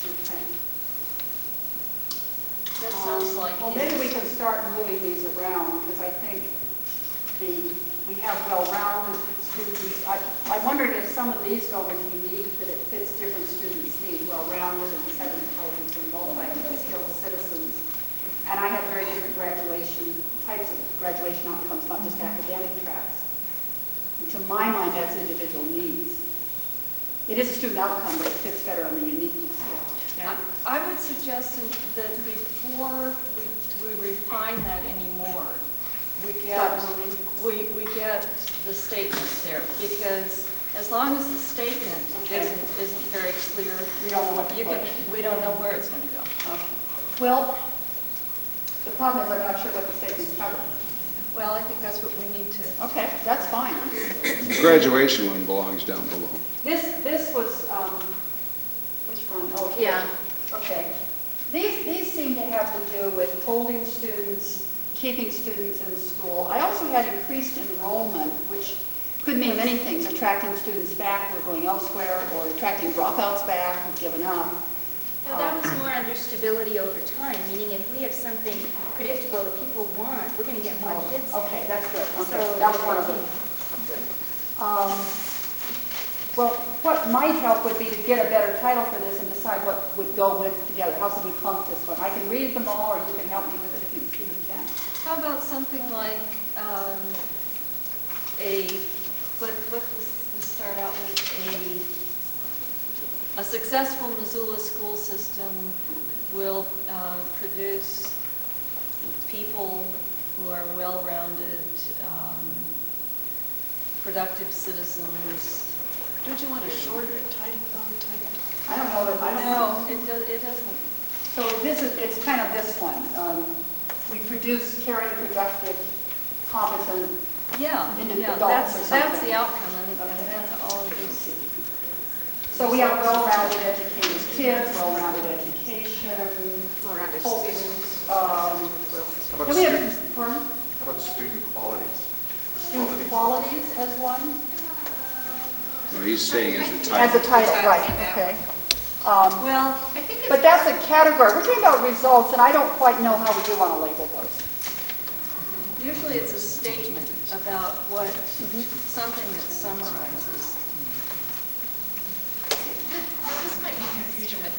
Okay. That sounds like. Well, maybe we can start moving these around, because I think we have well-rounded students. I wondered if some of these go with unique, that it fits different students' needs, well-rounded and seven intelligence and multi-skilled citizens. And I have very different types of graduation outcomes, not just academic tracks. And to my mind, that's individual needs. It is a student outcome, but it fits better on the uniqueness scale. Yeah. I would suggest that before we refine that anymore, we get the statements there, because as long as the statement isn't very clear, We don't know what to put. we don't know where it's going to go. Well, the problem is I'm not sure what the statements cover. Well, I think that's what we need to. Okay, that's fine. The graduation one belongs down below. This was, which one? Oh, here. Yeah. Okay. These seem to have to do with holding students, keeping students in school. I also had increased enrollment, which could mean many things, attracting students back who are going elsewhere, or attracting dropouts back who've given up. No, that was more under stability over time, meaning if we have something predictable that people want, we're going to get more kids. Okay, that's good. Okay, So that was one of them. Well, what might help would be to get a better title for this and decide what would go with together. How should we clump this one? I can read them all, or you can help me with it if you can. How about something like let's start out with a successful Missoula school system will produce people who are well-rounded, productive citizens. Don't you want a shorter title? I don't know. No, it doesn't. So it's kind of this one. We produce caring, productive, competent adults or something. That's the outcome, and then all of these. So we have well-rounded educated kids, well-rounded education, Well-rounded students. How about Pardon? How about student qualities? Student qualities as one? No, he's saying as a As a title. title, right, okay. Well, But that's a category. We're talking about results, and I don't quite know how we do want to label those. usually it's a statement about what, something that summarizes. This might be confusion with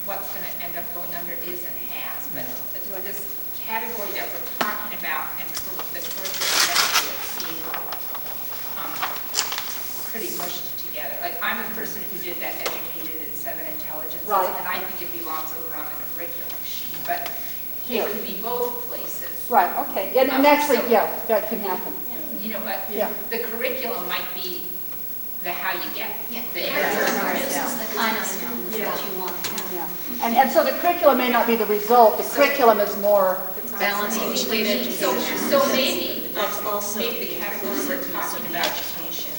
what's going to end up going under is and has, but this category that we're talking about and the curriculum that seem pretty mushed together. Like, I'm the person who did that educated in 7 intelligences, Right. and I think it belongs over on the curriculum sheet, but Here. it could be both places. Right, okay. And actually, yeah, that can happen. You know, but Yeah. the curriculum might be the how you get there. This is the kind of students that you want to have. Yeah. And so the curriculum may not be the result. The curriculum is more, Balancing between So education. maybe, That's also maybe the category we're talking about. education.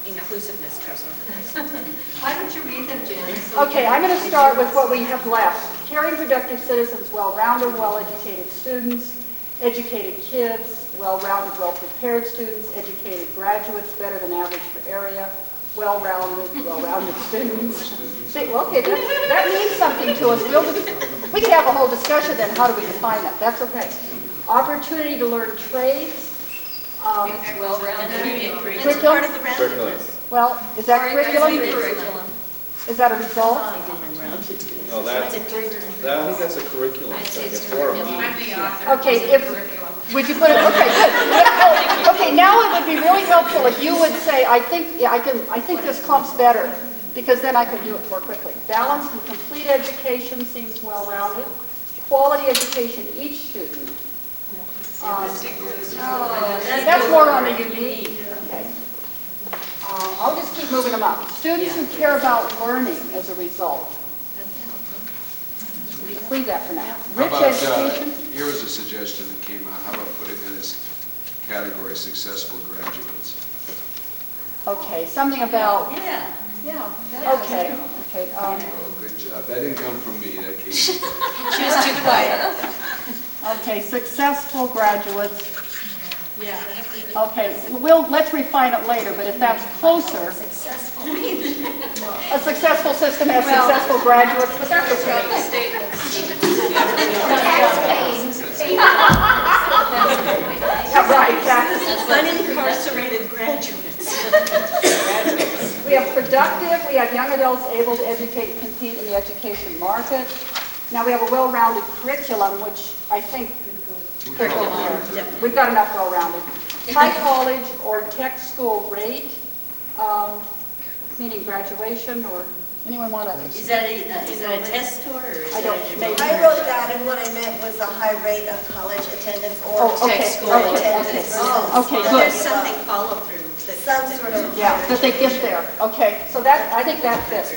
Inclusiveness goes over this. Why don't you read them, Jen? so we okay, can- I'm going to start with what we have left. Caring, productive citizens, well-rounded, well-educated students, educated kids, well-rounded, well-prepared students, educated graduates, better than average for area, well-rounded students. See, well, okay, that means something to us. We could have a whole discussion then, how do we define that? That's okay. Opportunity to learn trades. Well-rounded. It's part of the roundedness. Well, is that curriculum? Curriculum. Is that a result? No, I think that's a curriculum thing. It's more a meaning. I'm the author. Okay, of the curriculum. Would you put it, okay, good. Okay, now it would be really helpful if you would say, I think this clumps better, because then I can do it more quickly. Balanced and complete education seems well-rounded. Quality education, each student. That's more on the unique. Okay. I'll just keep moving them up. Students who care about learning as a result. Leave that for now. How Rich about, education. here was a suggestion that came out, how about putting in this category successful graduates? Okay, something about, Yeah. okay. Okay, Oh, good job. That didn't come from me, that came from She was too quiet. okay, successful graduates. Yeah. Okay, let's refine it later, but if that's closer, Successful. a successful system has successful graduates, but that's okay. Yeah, right, exactly. Unincarcerated graduates. We have productive, we have young adults able to educate and compete in the education market. Now we have a well-rounded curriculum, which I think could go there. We've got enough well-rounded. High college or tech school rate, meaning graduation, or anyone want to? Is that a test score, or is I don't, maybe. I wrote that, and what I meant was a high rate of college attendance or Oh, okay, tech school okay, attendance. okay, So good. there's something follow through? Some sort of. Yeah, that they get there. Okay, so that, I think that fits.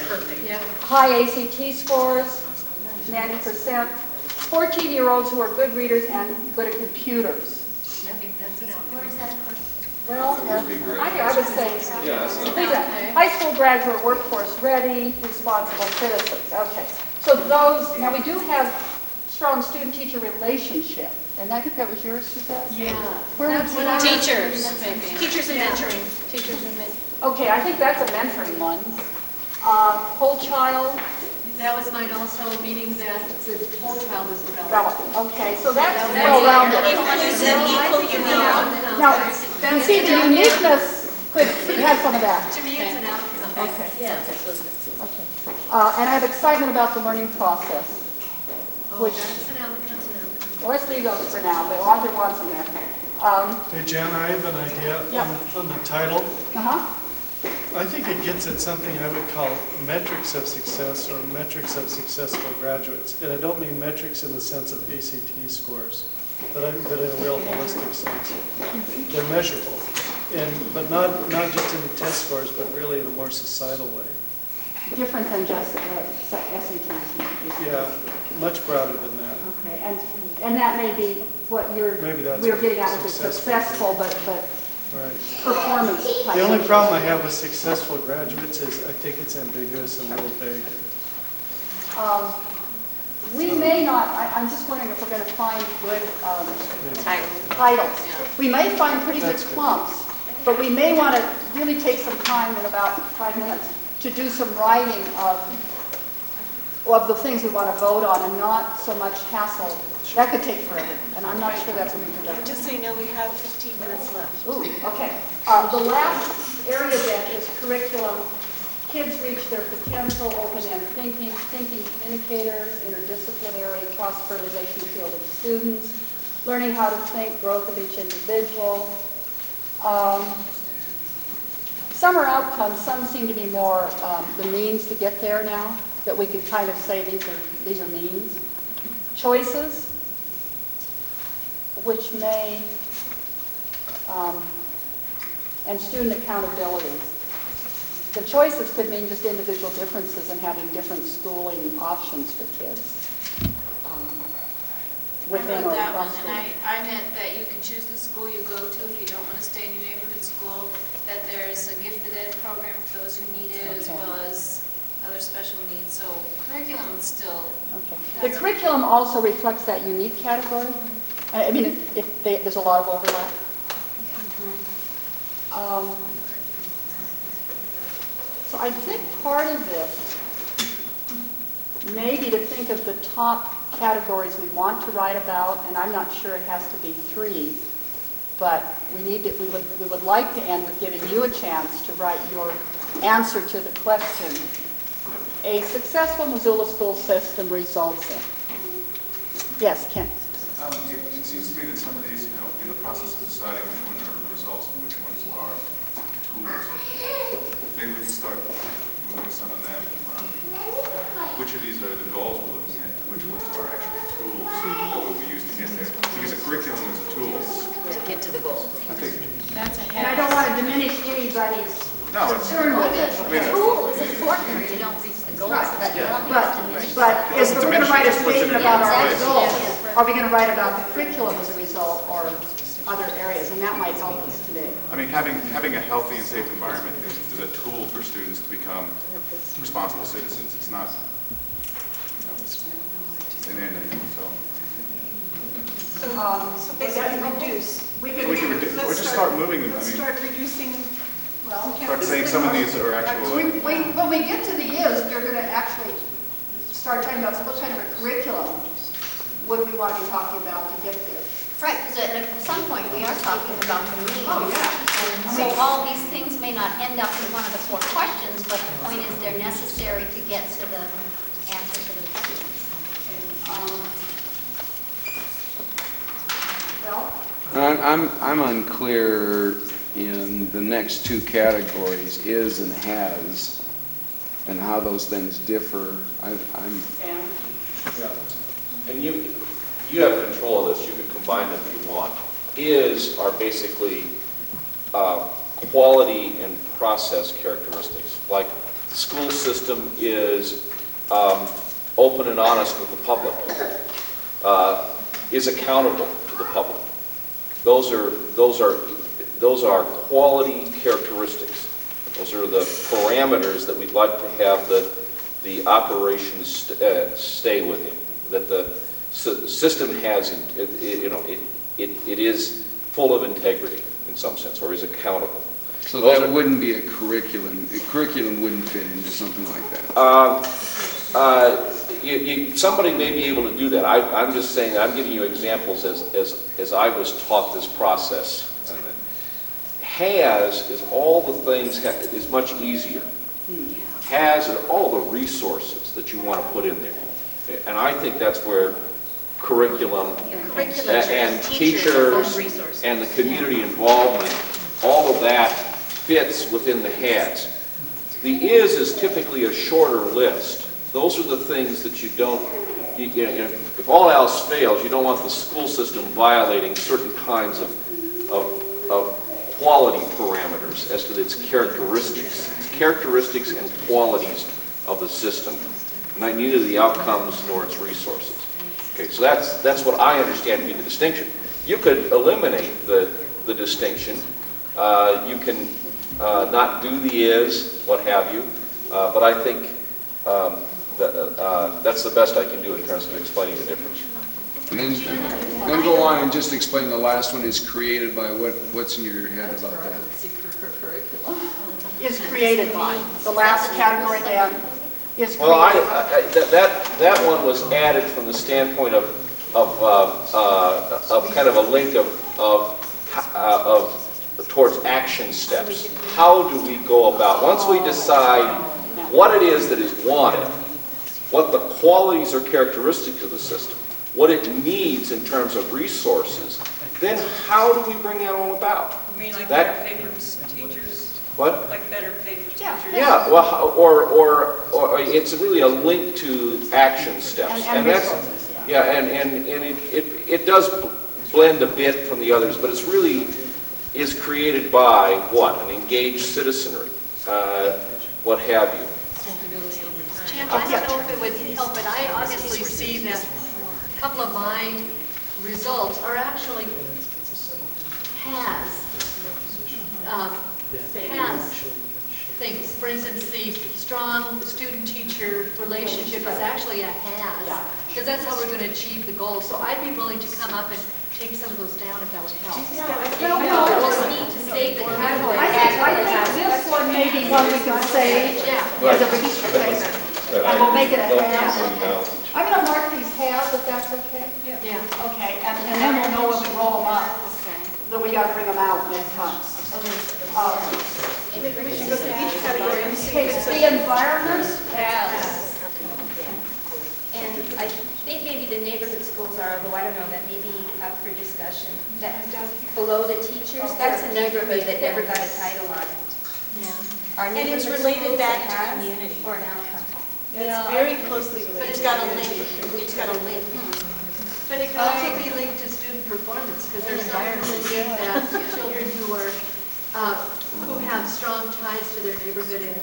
Yeah. High ACT scores, 90%. 14-year-olds who are good readers and good at computers. I think that's an outcome. Where's that? Well, I would say, Yeah, that's not- high school graduate, workforce ready, responsible citizens. Okay, so those, now we do have strong student-teacher relationship, and I think that was yours, Suzette? Yeah. Where would That's you- what I was- Teachers, maybe. Teachers and mentoring. Teachers and Okay, I think that's a mentoring one. Whole child That was mine also, meaning that the whole child is developed. development. Okay, so that's well-rounded. Is that equal unique? Now, you see the uniqueness could have some of that. To me, it's an outcome. Okay. Yeah, that's what Okay. And I have excitement about the learning process, which, That's an outcome. well, let's leave those for now. The author wants them there. Hey, Jan, I have an idea Yeah. on the title. Uh-huh. I think it gets at something I would call metrics of success or metrics of successful graduates. And I don't mean metrics in the sense of ACT scores, but in a real holistic sense. They're measurable, but not just in the test scores, but really in a more societal way. Different than just SATs. Yeah, much broader than that. Okay, and that may be what Maybe that's we're what getting at with the successful successful, but Right. performance type. The only problem I have with successful graduates is I think it's ambiguous and a little vague. We may not, I'm just wondering if we're going to find good Maybe. titles. We may find pretty good That's good. clumps, but we may want to really take some time in about 5 minutes to do some writing of the things we want to vote on and not so much hassle. That could take forever, and I'm not sure that's going to be productive. Just so you know, we have 15 minutes left. Ooh, okay. The last area then is curriculum. Kids reach their potential, open-end thinking communicators, interdisciplinary, cross-fertilization field of students, learning how to think, growth of each individual. Some are outcomes, some seem to be more the means to get there now, that we could kind of say these are means. Choices, which may, and student accountability. The choices could mean just individual differences and having different schooling options for kids. Within or across schools. I meant that you can choose the school you go to if you don't want to stay in your neighborhood school, that there's a gifted ed program for those who need it, as well as other special needs. So curriculum is still... Okay. The curriculum also reflects that unique category. I mean, there's a lot of overlap. So I think part of this may be to think of the top categories we want to write about, and I'm not sure it has to be 3, but we would like to end with giving you a chance to write your answer to the question, a successful Missoula school system results in. Yes, Ken. It seems to me that some of these, in the process of deciding which ones are results and which ones are tools, maybe we can start moving some of them around. Which of these are the goals we're looking at, and which ones are actual tools that we use to get there? Because a curriculum is a tool. To get to the goal. I think. That's a And I don't want to diminish anybody's concern with it. The tool is important if you don't reach the goals. But if we're going to write a statement about our goals, are we going to write about the curriculum as a result, or other areas, and that might help us today. I mean, having a healthy and safe environment is a tool for students to become responsible citizens. It's not, it's an end, so. So basically reduce. We can just start moving them. Let's I mean, start reducing, well, start saying some of these are actual. When we get to the is, we're going to actually start talking about what kind of a curriculum would we want to be talking about to get there. Right, because at some point we are talking about the needs. Oh, yeah. And so all these things may not end up in one of the 4 questions, but the point is they're necessary to get to the answer to the question. Well, I'm unclear in the next 2 categories, is and has, and how those things differ. Yeah. And you have control of this. You can combine them if you want. Is are basically quality and process characteristics. Like the school system is open and honest with the public, is accountable to the public. Those are quality characteristics. Those are the parameters that we'd like to have the operations stay within. That the system has, it is full of integrity in some sense, or is accountable. So that wouldn't be a curriculum. A curriculum wouldn't fit into something like that. Somebody may be able to do that. I'm just saying, I'm giving you examples as I was taught this process. Has is all the things, is much easier. Has are all the resources that you want to put in there. And I think that's where curriculum and teachers and the community involvement, all of that fits within the has. The is typically a shorter list. Those are the things that you don't, if all else fails, you don't want the school system violating certain kinds of quality parameters as to its characteristics and qualities of the system, neither the outcomes nor its resources. Okay, so that's what I understand to be the distinction. You could eliminate the distinction. You can not do the is, what have you, but I think that's the best I can do in terms of explaining the difference. And then go on and just explain the last one is created by what's in your head about that? is created by. The last category then is created Well, by. that one was added from the standpoint of kind of a link of towards action steps. How do we go about, once we decide what it is that is wanted, what the qualities or characteristics of the system, what it needs in terms of resources, then how do we bring that all about? You mean like That- better papers, teachers? What? Like better papers, teachers? Yeah, well, or it's really a link to action steps. And that's, resources, yeah, and it does blend a bit from the others, but it's really is created by what? An engaged citizenry, what have you. Jim, I don't know if it would help, but I obviously see that a couple of my results are actually has things. For instance, the strong student-teacher relationship is actually a has, because that's how we're going to achieve the goal. So I'd be willing to come up and take some of those down if that would help. We just need to say the category. I think this one may be one we can say as a resource. And we'll make it a has. I'm going to mark these has, if that's okay? Yeah. Okay, and then we'll know when we roll them up, that we got to bring them out next time. We should go through each category and see. Okay, the environment Has. And I think maybe the neighborhood schools are, although I don't know, that may be up for discussion. That below the teachers, that's a neighborhood that never got a title on it. Yeah. Are And it's neighborhood related schools back that to have community. or an outcome? It's very closely related. But it's got a link, it's got a link. But it can also be linked to student performance, because there's some belief that children who are, who have strong ties to their neighborhood and,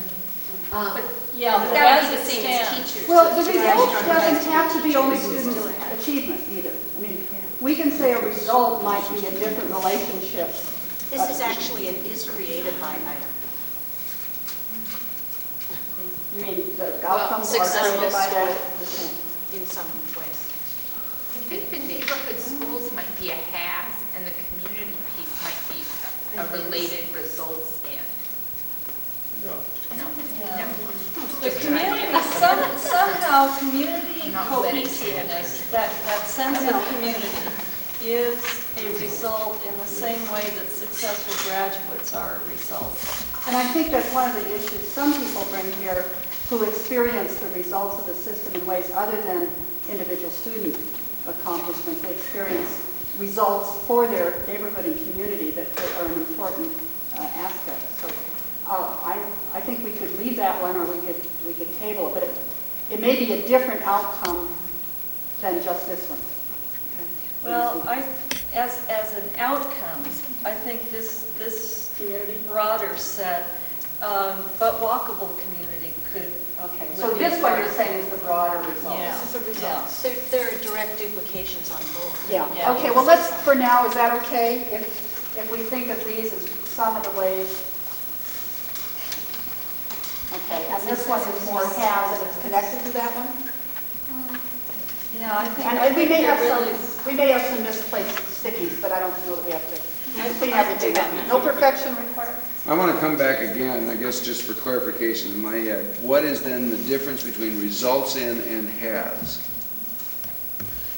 Yeah, but that would be the same as teachers. Well, the result doesn't have to be only student achievement either. I mean, we can say a result might be a different relationship. This is actually an is created by item. You mean the outcomes are successful created by that? in some ways. I think the neighborhood schools might be a has, and the community piece might be a related results and. No. No? Yeah. No. The community, somehow community cohesiveness, that sense of community is a result in the same way that successful graduates are a result. And I think that's one of the issues some people bring here who experience the results of the system in ways other than individual student accomplishments. They experience results for their neighborhood and community that are an important aspect. So I think we could leave that one, or we could table it, but it may be a different outcome than just this one. Well, as an outcome, I think this community broader set, but walkable community could. Okay, so this one you're saying is the broader result. Yeah. This is a result. Yeah. There are direct duplications on both. Yeah, Yeah. okay, well, let's, for now, is that okay? If we think of these as some of the ways. Okay, and this one is more has, and it's connected to that one? Yeah, I think. And we may have really- some misplaced stickies, but I don't know that we have to clean everything up. No perfection required? I want to come back again, I guess just for clarification in my head. What is then the difference between results in and has?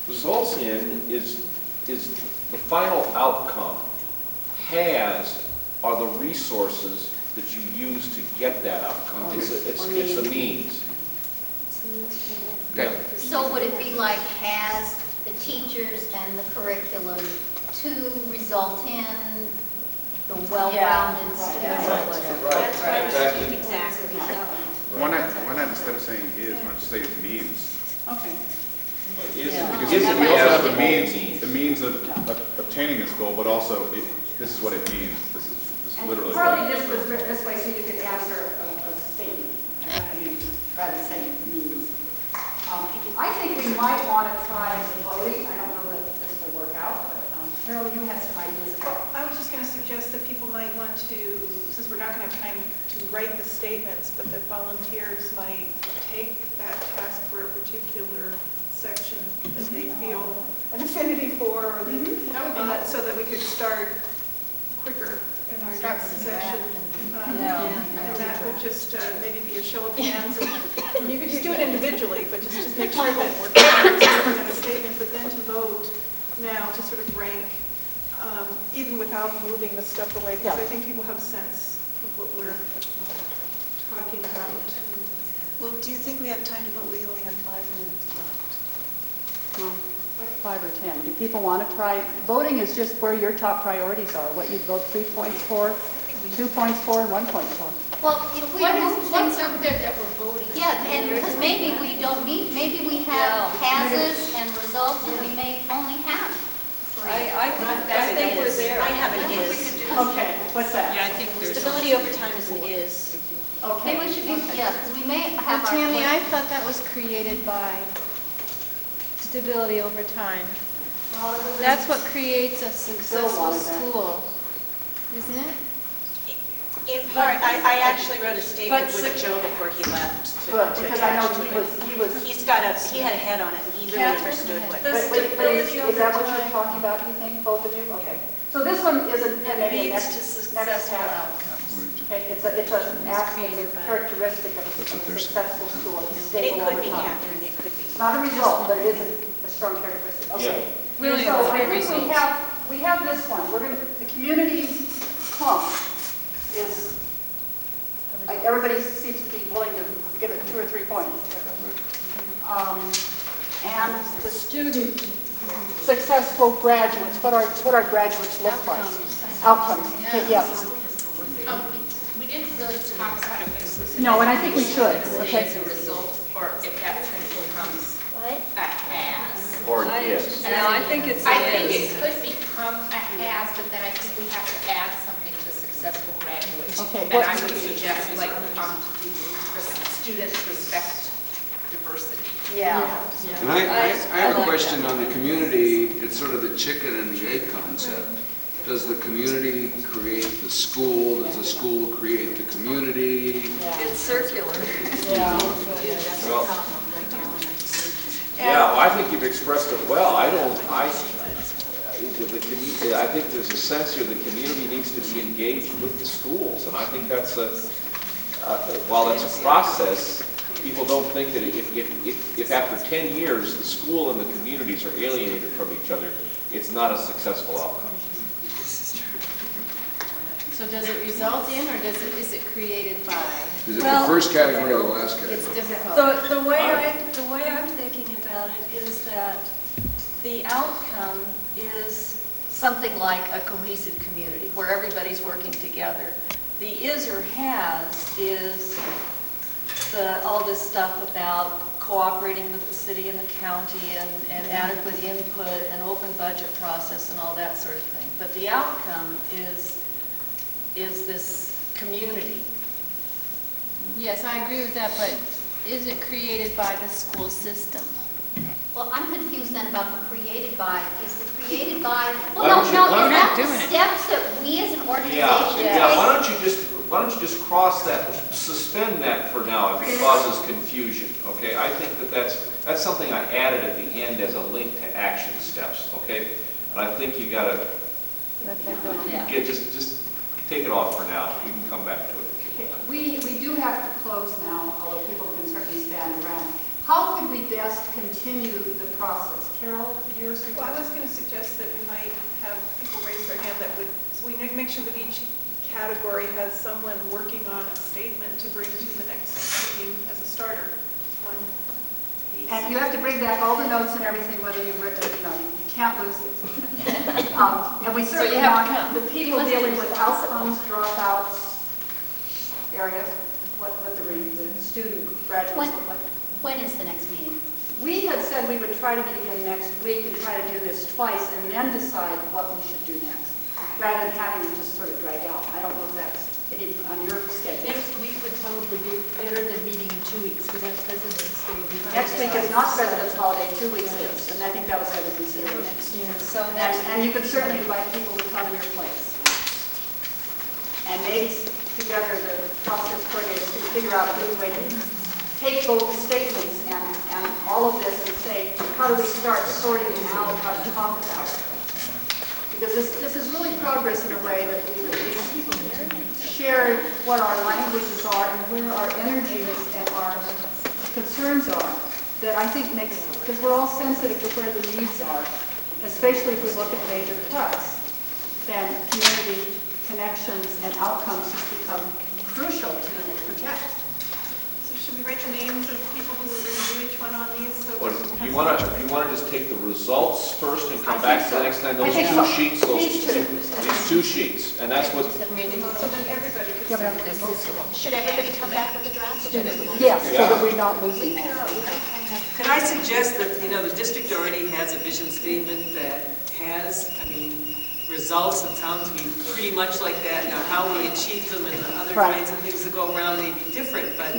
Results in is the final outcome. Has are the resources that you use to get that outcome. It's a means. Okay. So would it be like has the teachers and the curriculum to result in the well-rounded student? Right, exactly. Exactly. Why not instead of saying is, why not just say it means? Okay. Because Is we and also has have the both means, means. the means of obtaining this goal, but also this is what it means. This is And literally. partly this was written this way so you could answer a statement, rather than saying it means. I think we might want to try the voting. I don't know that this will work out, but Carol, you had some ideas about. I was just going to suggest that people might want to, since we're not going to have time to write the statements, but that volunteers might take that task for a particular section that they feel an affinity for, or that, so that we could start quicker in our next session. And that would just maybe be a show of hands. And you could just do it individually, but just make sure that we're working on a statement, but then to vote now to sort of rank, even without moving the stuff away, because I think people have a sense of what we're talking about. Well, do you think we have time to vote? We only have 5 minutes left. 5 or 10. Do people want to try? Voting is just where your top priorities are, what you vote 3 points for, 2 points for, and 1 point for. Well, if we move What's things, up there that we're voting? yeah, and because maybe we don't need, maybe we have hases and results, and we may only have 3. I think we're there. I have an is. Okay, what's that? Yeah, I think there's. Stability over time is an is. Okay. Maybe we should be, yeah, because we may have our. Tammy, I thought that was created by stability over time. That's what creates a successful school, isn't it? In part, I actually wrote a statement with Joe before he left. Good, because I know he was. He had a head on it, and he really understood what. But is that what you're talking about, you think, both of you? Okay. So this one isn't maybe a Leads next to successful tab. outcomes. Okay, it's an aspect, a characteristic of a successful school. It's And it stable could over be, time. Catherine, it could be. It's not a result, but it is a strong characteristic. Okay. Really, So I three think we have this one. We're going to, the community clump is, everybody seems to be willing to give it 2 or 3 points. And the student successful graduates, what our graduates look like. Outcomes. Okay, yeah. We didn't really talk about it specifically. No, and I think we should. Okay. As a result, or if that's going to become a has. Or is. No, I think it's I think is. it could become a has, but then I think we have to add something to successful graduates. Okay, And I would suggest like students respect diversity. Yeah. And I have a like question that. on the community. It's sort of the chicken and the egg concept. Does the community create the school? Does the school create the community? It's circular. Well, yeah, well, I think you've expressed it well. I think there's a sense here the community needs to be engaged with the schools, and I think that's while it's a process, people don't think that if after 10 years the school and the communities are alienated from each other, it's not a successful outcome. So does it result in, or is it created by? Is it the first category or the last category? It's difficult. The way I'm thinking about it is that the outcome is something like a cohesive community where everybody's working together. The is or has is all this stuff about cooperating with the city and the county and adequate input and open budget process and all that sort of thing. But the outcome is this community. Yes, I agree with that, but is it created by the school system? Well, I'm confused then about the created by. Is the created by, Why well, don't no, you- why is don't that you the doing it? steps that we as an organization Yeah, take? why don't you just cross that, suspend that for now if it causes confusion, okay? I think that's something I added at the end as a link to action steps, okay? And I think you gotta just take it off for now. You can come back to it. We do have to close now, although people can certainly stand around. How could we best continue the process? Carol, your suggestion? Well, I was going to suggest that we might have people raise their hand that would, so we make sure that each category has someone working on a statement to bring to the next meeting as a starter. One piece. And you have to bring back all the notes and everything, whether you've written, you can't lose it. And we certainly you have to want come. the people dealing with outcomes, dropouts, area, what the student graduates look like. When is the next meeting? We had said we would try to meet again next week and try to do this twice and then decide what we should do next, rather than having it just sort of drag out. I don't know if that's on your schedule. Next week would probably be better than meeting in 2 weeks, because that's President's Day. Next week is not President's Holiday, 2 weeks is, and I think that was under consideration. So And you can certainly invite people to come in your place. And maybe together the process coordinators can figure out a good way to take both statements and all of this and say, how do we start sorting out how to talk about it? Because this is really progress in a way that we share what our languages are and where our energies and our concerns are, that I think makes, because we're all sensitive to where the needs are, especially if we look at major cuts, then community connections and outcomes has become crucial to protect. So should we write the names of people who are going to do each one on these? So Or that we do have you want to just take the results first and come I back think to the so. next time? I Those think two so. sheets, these two sheets, and that's what, So then everybody could Should everybody come back with a draft? Yes, so that we're not losing that. Could I suggest that, the district already has a vision statement that has, results that sound to me pretty much like that. Now, how we achieve them and the other Right. kinds of things that go around may be different, but,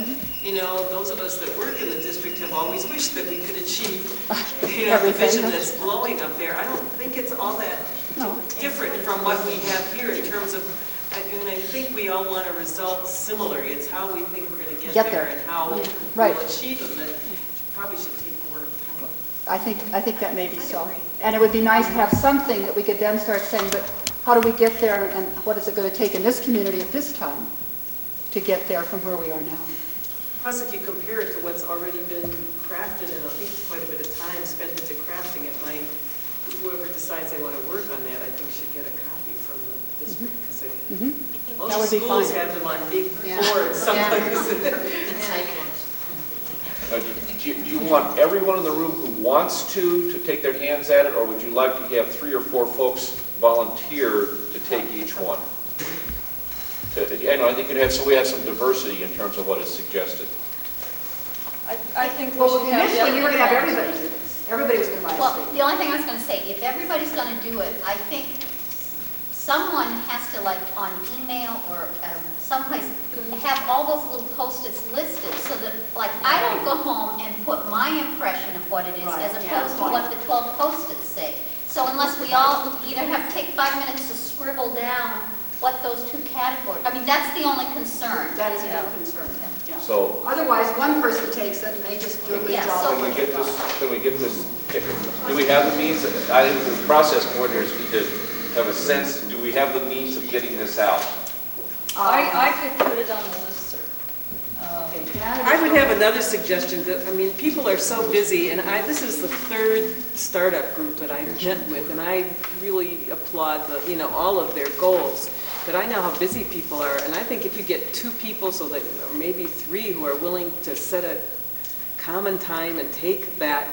those of us that work in the district have always wished that we could achieve, the Everything. vision that's blowing up there. I don't think it's all that No. different from what we have here in terms of, I think we all want a result similar. It's how we think we're going to Get get there. there and how Right. we'll achieve them that probably should take more time. I think that may be so. And it would be nice to have something that we could then start saying, but how do we get there and what is it going to take in this community at this time to get there from where we are now? Plus, if you compare it to what's already been crafted, and I think quite a bit of time spent into crafting it, whoever decides they want to work on that, I think should get a copy from the district, because That would most be schools fine. have them on big boards someplace. do you want everyone in the room who wants to take their hands at it, or would you like to have 3 or 4 folks volunteer to take each one? I think so we have some diversity in terms of what is suggested. I think we Well, should have initially, you were going to have everybody. everybody do this. Everybody was going to write a Well, statement. the only thing I was going to say, if everybody's going to do it, I think someone has to, like, on email or someplace, have all those little Post-its listed, so that, like, I don't go home and put my impression of what it is, as opposed to what the 12 Post-its say. So unless we all either take 5 minutes to scribble down what those two categories, I mean, that's the only concern. That is a big concern, yeah. So, Otherwise, one person takes it and they just do a good Yeah, job. so- can we get this, do we have the means, I think the process coordinators need to have a sense, do we have the means of getting this out? I could put it on the listserv. Okay, Janet, I would have another suggestion, that, I mean, people are so busy, and this is the third startup group that I've met with, and I really applaud all of their goals. But I know how busy people are, and I think if you get 2 people, or maybe 3, who are willing to set a common time and take that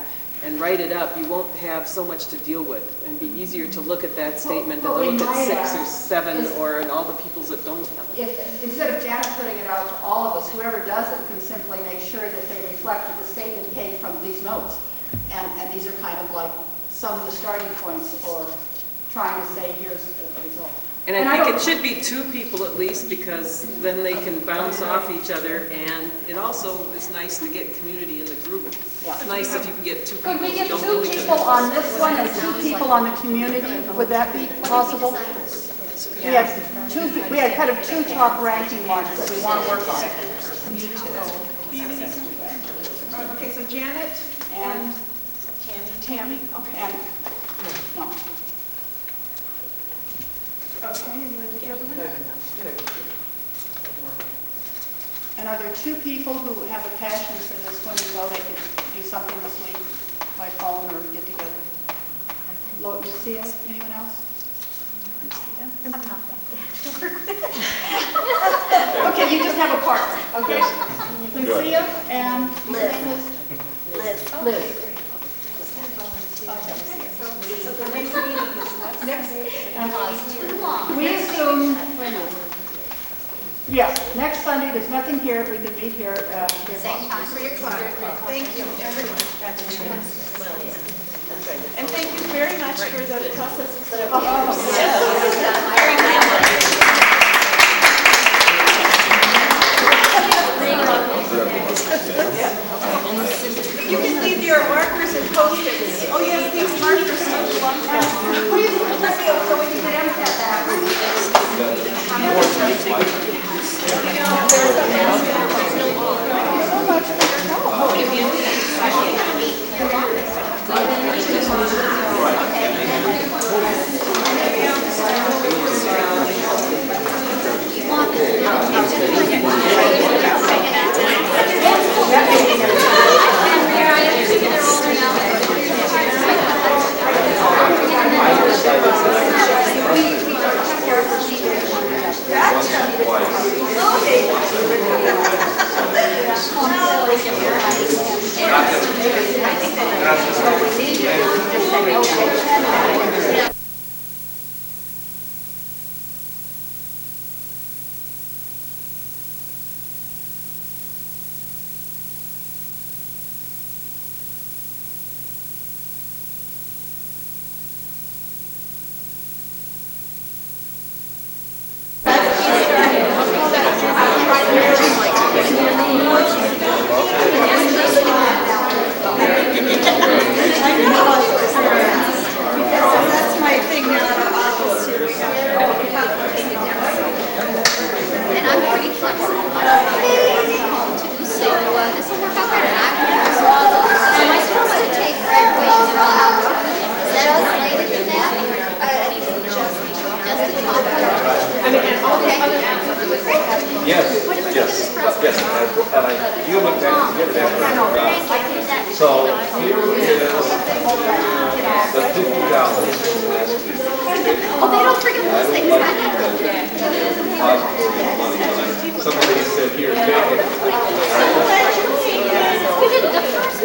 and write it up, you won't have so much to deal with, and be easier to look at that statement than to look at 6 or 7 and all the peoples that don't have it. if, instead of Janet putting it out to all of us, whoever does it can simply make sure that they reflect that the statement came from these notes. And these are kind of like some of the starting points for trying to say, here's the result. And I think it should be 2 people at least, because then they can bounce off each other, and it also is nice to get community in the group. Yeah. It's nice if you can get 2 people Could we who get don't 2 know each people other. on this one and 2 people on the community? Would that be possible? We have kind of 2 top ranking ones that we want to work on. Okay, so Janet and Tammy, okay. And, no. Okay, and then the other one? And are there 2 people who have a passion for this one and know they could do something this week by phone or get together? Lucia, anyone else? Okay, you just have a partner, okay? Lucia and Liz. Liz. Okay. So the next meeting is next. We assume, yeah, next Sunday, there's nothing here, we can meet here at 3 Same o'clock. time. 3 o'clock. Thank you, everyone. And thank you very much for the process. You can leave your markers and Post-its. Oh, yes, these markers don't belong to us. Please, so we can get MCAT back. So here is the $50 last week. Oh, they don't forget those things. Somebody said here, take it. We did the first